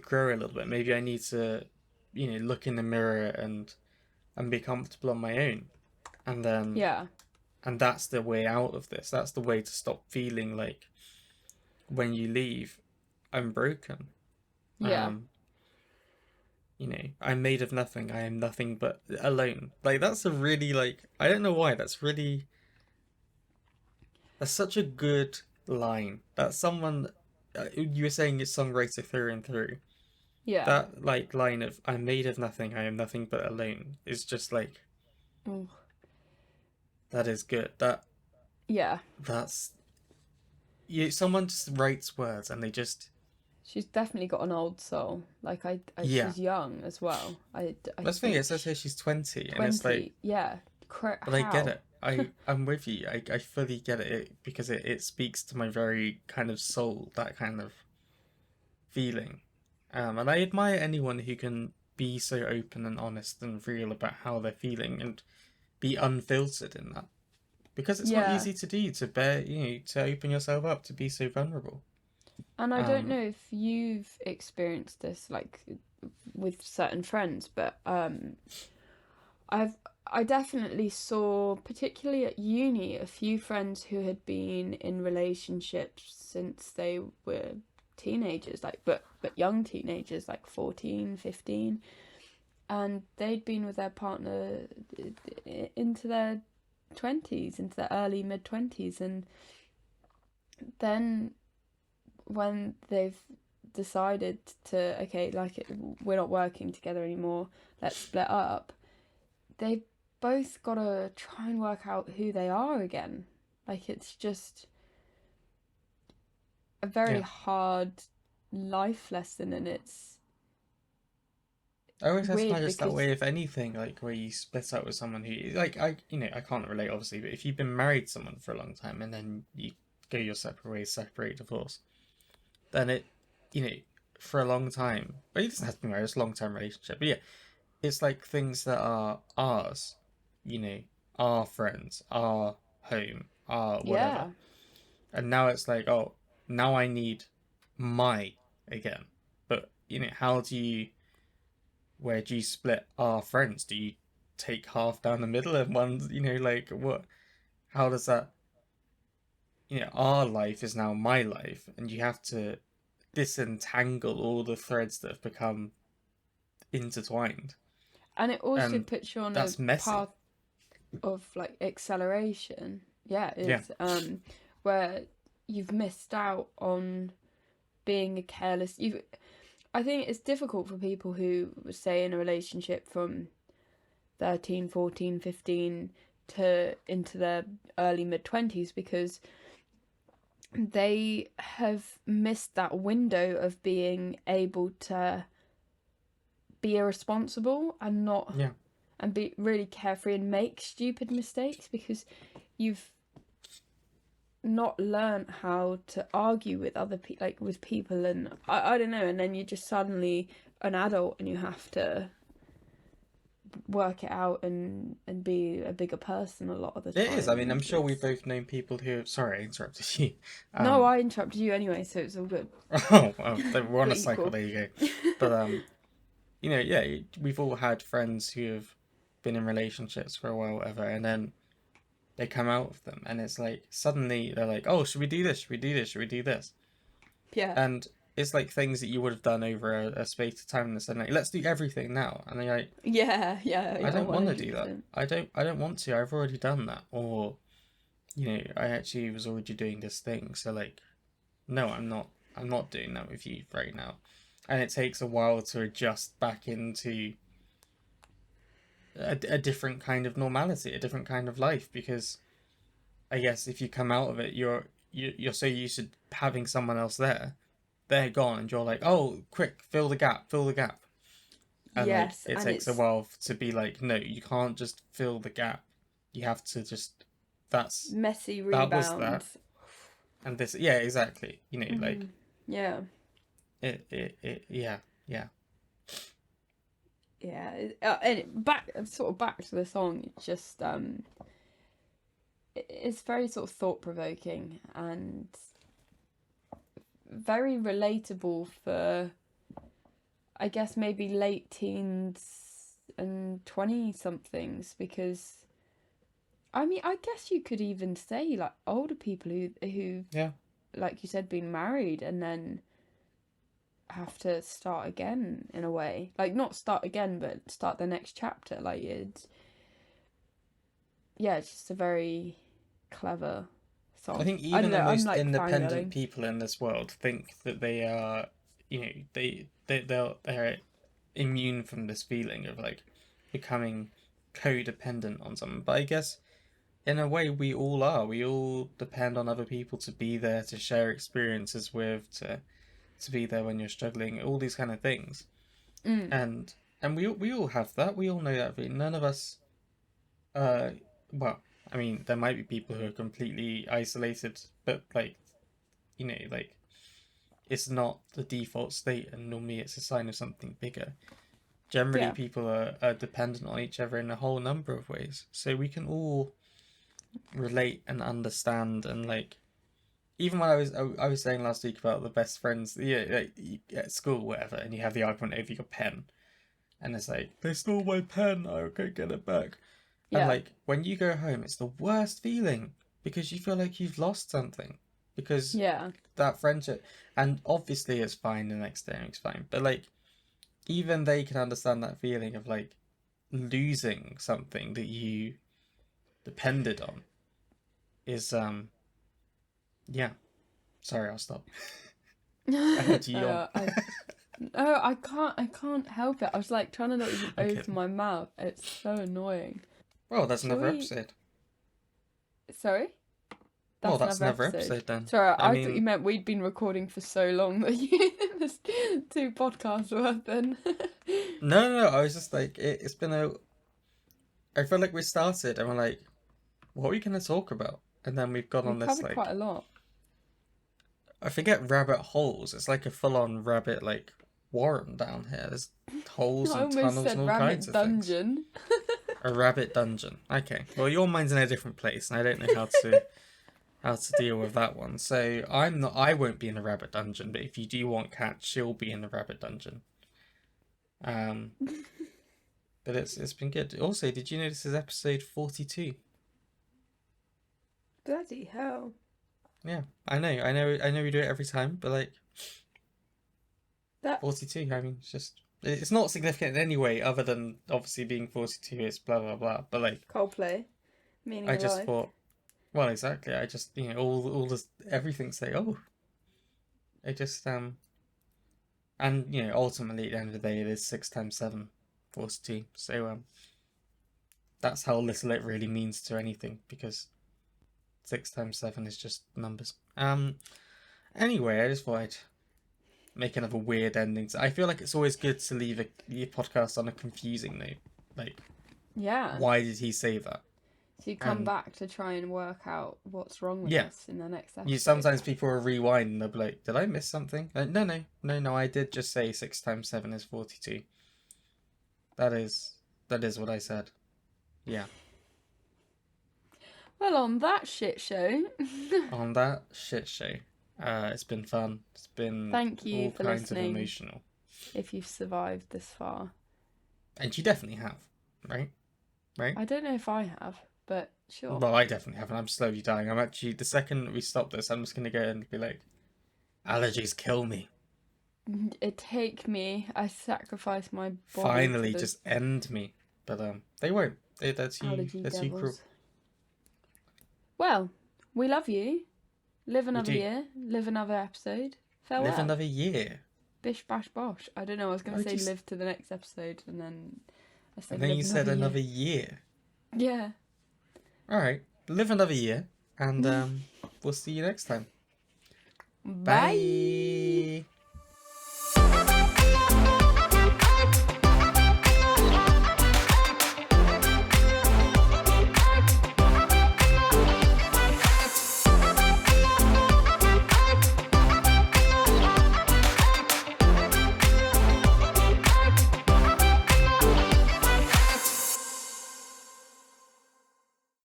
grow a little bit. Maybe I need to, you know, look in the mirror and be comfortable on my own. And then Yeah. and that's the way out of this. That's the way to stop feeling like when you leave, I'm broken. Yeah. You know, I'm made of nothing. I am nothing but alone. Like that's a really like, I don't know why, that's such a good line. That's someone, you were saying it's songwriter through and through. Yeah. That like line of I'm made of nothing, I am nothing but alone is just like, Ooh. that is good. Yeah. That's someone just writes words and they just, She's definitely got an old soul. Like, yeah. she's young as well. I That's the thing, think it says here she's 20, 20. and it's like, Yeah. but I get How? it. I'm with you. I fully get it because it speaks to my very kind of soul, that kind of feeling. And I admire anyone who can be so open and honest and real about how they're feeling and be unfiltered in that. Because it's not Yeah. easy to do, to bear, you know, to open yourself up, to be so vulnerable. And I don't know if you've experienced this, like, with certain friends, but I definitely saw, particularly at uni, a few friends who had been in relationships since they were teenagers, like, but young teenagers, like 14, 15, and they'd been with their partner into their 20s, into their early mid 20s, and then when they've decided to, okay, like we're not working together anymore, let's split up, they've both got to try and work out who they are again. Like, it's just a very Yeah. hard life lesson, and it's I always just weird imagine it's that because way if anything, like where you split up with someone who, like, I can't relate obviously, but if you've been married to someone for a long time and then you go your separate ways, separate, divorce, then it, you know, for a long time, but it doesn't have to be married, it's a long term relationship. But yeah, it's like things that are ours, you know, our friends, our home, our whatever. yeah. And now it's like, oh, now I need my again. But, how do you, where do you split our friends? Do you take half down the middle and one's, like what? How does that, our life is now my life, and you have to disentangle all the threads that have become intertwined. And it also And puts you on a that's messy. path of like acceleration. Yeah, Yeah. it's where you've missed out on being a careless. I think it's difficult for people who stay in a relationship from 13, 14, 15 to into their early mid 20s, because they have missed that window of being able to be irresponsible and not Yeah. and be really carefree and make stupid mistakes, because you've not learned how to argue with other people, like with people, and I don't know, and then you're just suddenly an adult and you have to work it out and be a bigger person a lot of the It is. I time, mean, I'm and sure we've it's both known people who. Sorry, I interrupted you. no, Um. I interrupted you anyway, so it's all good. Oh, well, we're on We're a cycle. equal. There you go. But yeah, we've all had friends who have been in relationships for a while, whatever, and then they come out of them, and it's like suddenly they're like, "Oh, should we do this? Should we do this? Should we do this?" Yeah, And it's like things that you would have done over a space of time, and they're like, "Let's do everything now," and they're like, yeah, yeah, "I yeah, don't want to do that. 100%. I don't want to. I've already done that." Or, I actually was already doing this thing, so like, no, I'm not doing that with you right now. And it takes a while to adjust back into a different kind of normality, a different kind of life, because I guess if you come out of it, you're so used to having someone else there, they're gone, and you're like, oh, quick, fill the gap, and like Yes, it and takes a it's while to be like, no, you can't just fill the gap, you have to just that's messy that was that, rebounds. and this, yeah, exactly, like Yeah. yeah, yeah, Yeah, and back sort of back to the song. It's just it's very sort of thought provoking and very relatable for, I guess, maybe late teens and 20 somethings, because I mean, I guess you could even say like older people who yeah. like you said, been married and then have to start again in a way, like not start again but start the next chapter. Like it's, yeah, it's just a very clever I song. think I don't even know, the I'm most like independent fangirling. people in this world think that they are, they're immune from this feeling of like becoming codependent on someone. But I guess in a way we all are. We all depend on other people to be there, to share experiences with, to be there when you're struggling, all these kind of things. Mm, And we all have that. We all know that. None of us uh well, I mean, there might be people who are completely isolated, but like, like it's not the default state, and normally it's a sign of something bigger. Generally, yeah, people are dependent on each other in a whole number of ways, so we can all relate and understand. And like, even when I was saying last week about the best friends, yeah, like, at school, whatever, and you have the argument over your pen, and it's like they stole my pen, I go get it back. And yeah, like when you go home, it's the worst feeling because you feel like you've lost something, because yeah, that friendship, and obviously it's fine the next day and it's fine, but like even they can understand that feeling of like losing something that you depended on is yeah. Sorry, I'll stop. I heard you yawn. No, I can't help it. I was like trying to not even Okay. open my mouth. It's so annoying. Well, that's Shall another we? episode. Sorry? Well, That's that's another another episode. episode then. Sorry, I I thought you mean, meant we'd been recording for so long that you there's 2 podcasts worth then. no. I was just like, it's been a. I feel like we started and we're like, what are we gonna talk about? And then we've gone We on this covered quite like, a lot. I forget rabbit holes. It's like a full-on rabbit like warren down here. There's holes I and almost tunnels and said all kinds rabbit of things. dungeon. A rabbit dungeon. Okay. Well, your mind's in a different place, and I don't know how to deal with that one. So I'm not. I won't be in a rabbit dungeon. But if you do want Cat, she'll be in the rabbit dungeon. Um, but it's been good. Also, did you know this is episode 42? Bloody hell. Yeah, I know. We do it every time, but like That 42. I mean, it's not significant in any way other than obviously being 42. It's blah blah blah. But like, Coldplay. Meaning I of just life. thought. Well, exactly. I just, all this, everything say, oh, it just, and, ultimately at the end of the day, it is 6 times 7, 42. So, that's how little it really means to anything, because 6 times 7 is just numbers. Anyway, I just thought I'd make another weird ending. I feel like it's always good to leave your podcast on a confusing note. Like, Yeah. why did he say that? So you come back to try and work out what's wrong with Yeah. us in the next episode. Sometimes people will rewind and they'll be like, did I miss something? No, I did just say 6 times 7 is 42. That is what I said. Yeah. Well, on that shit show. On that shit show. It's been fun. It's been Thank you all for kinds listening. of emotional. If you've survived this far. And you definitely have, right? Right? I don't know if I have, but sure. Well, I definitely have, and I'm slowly dying. I'm actually, the second we stop this, I'm just going to go and be like, allergies kill me. It take me. I sacrifice my body. Finally, to the just end me. But they won't. That's you. allergy That's you, cruel. devils. Well, we love you. Live another do. year. Live another episode. Farewell. Live another year. Bish bash bosh. I don't know. I was going to Oh, say just- live to the next episode, and then I said. And then live you said year. another year. Yeah. All right. Live another year, and we'll see you next time. Bye. Bye.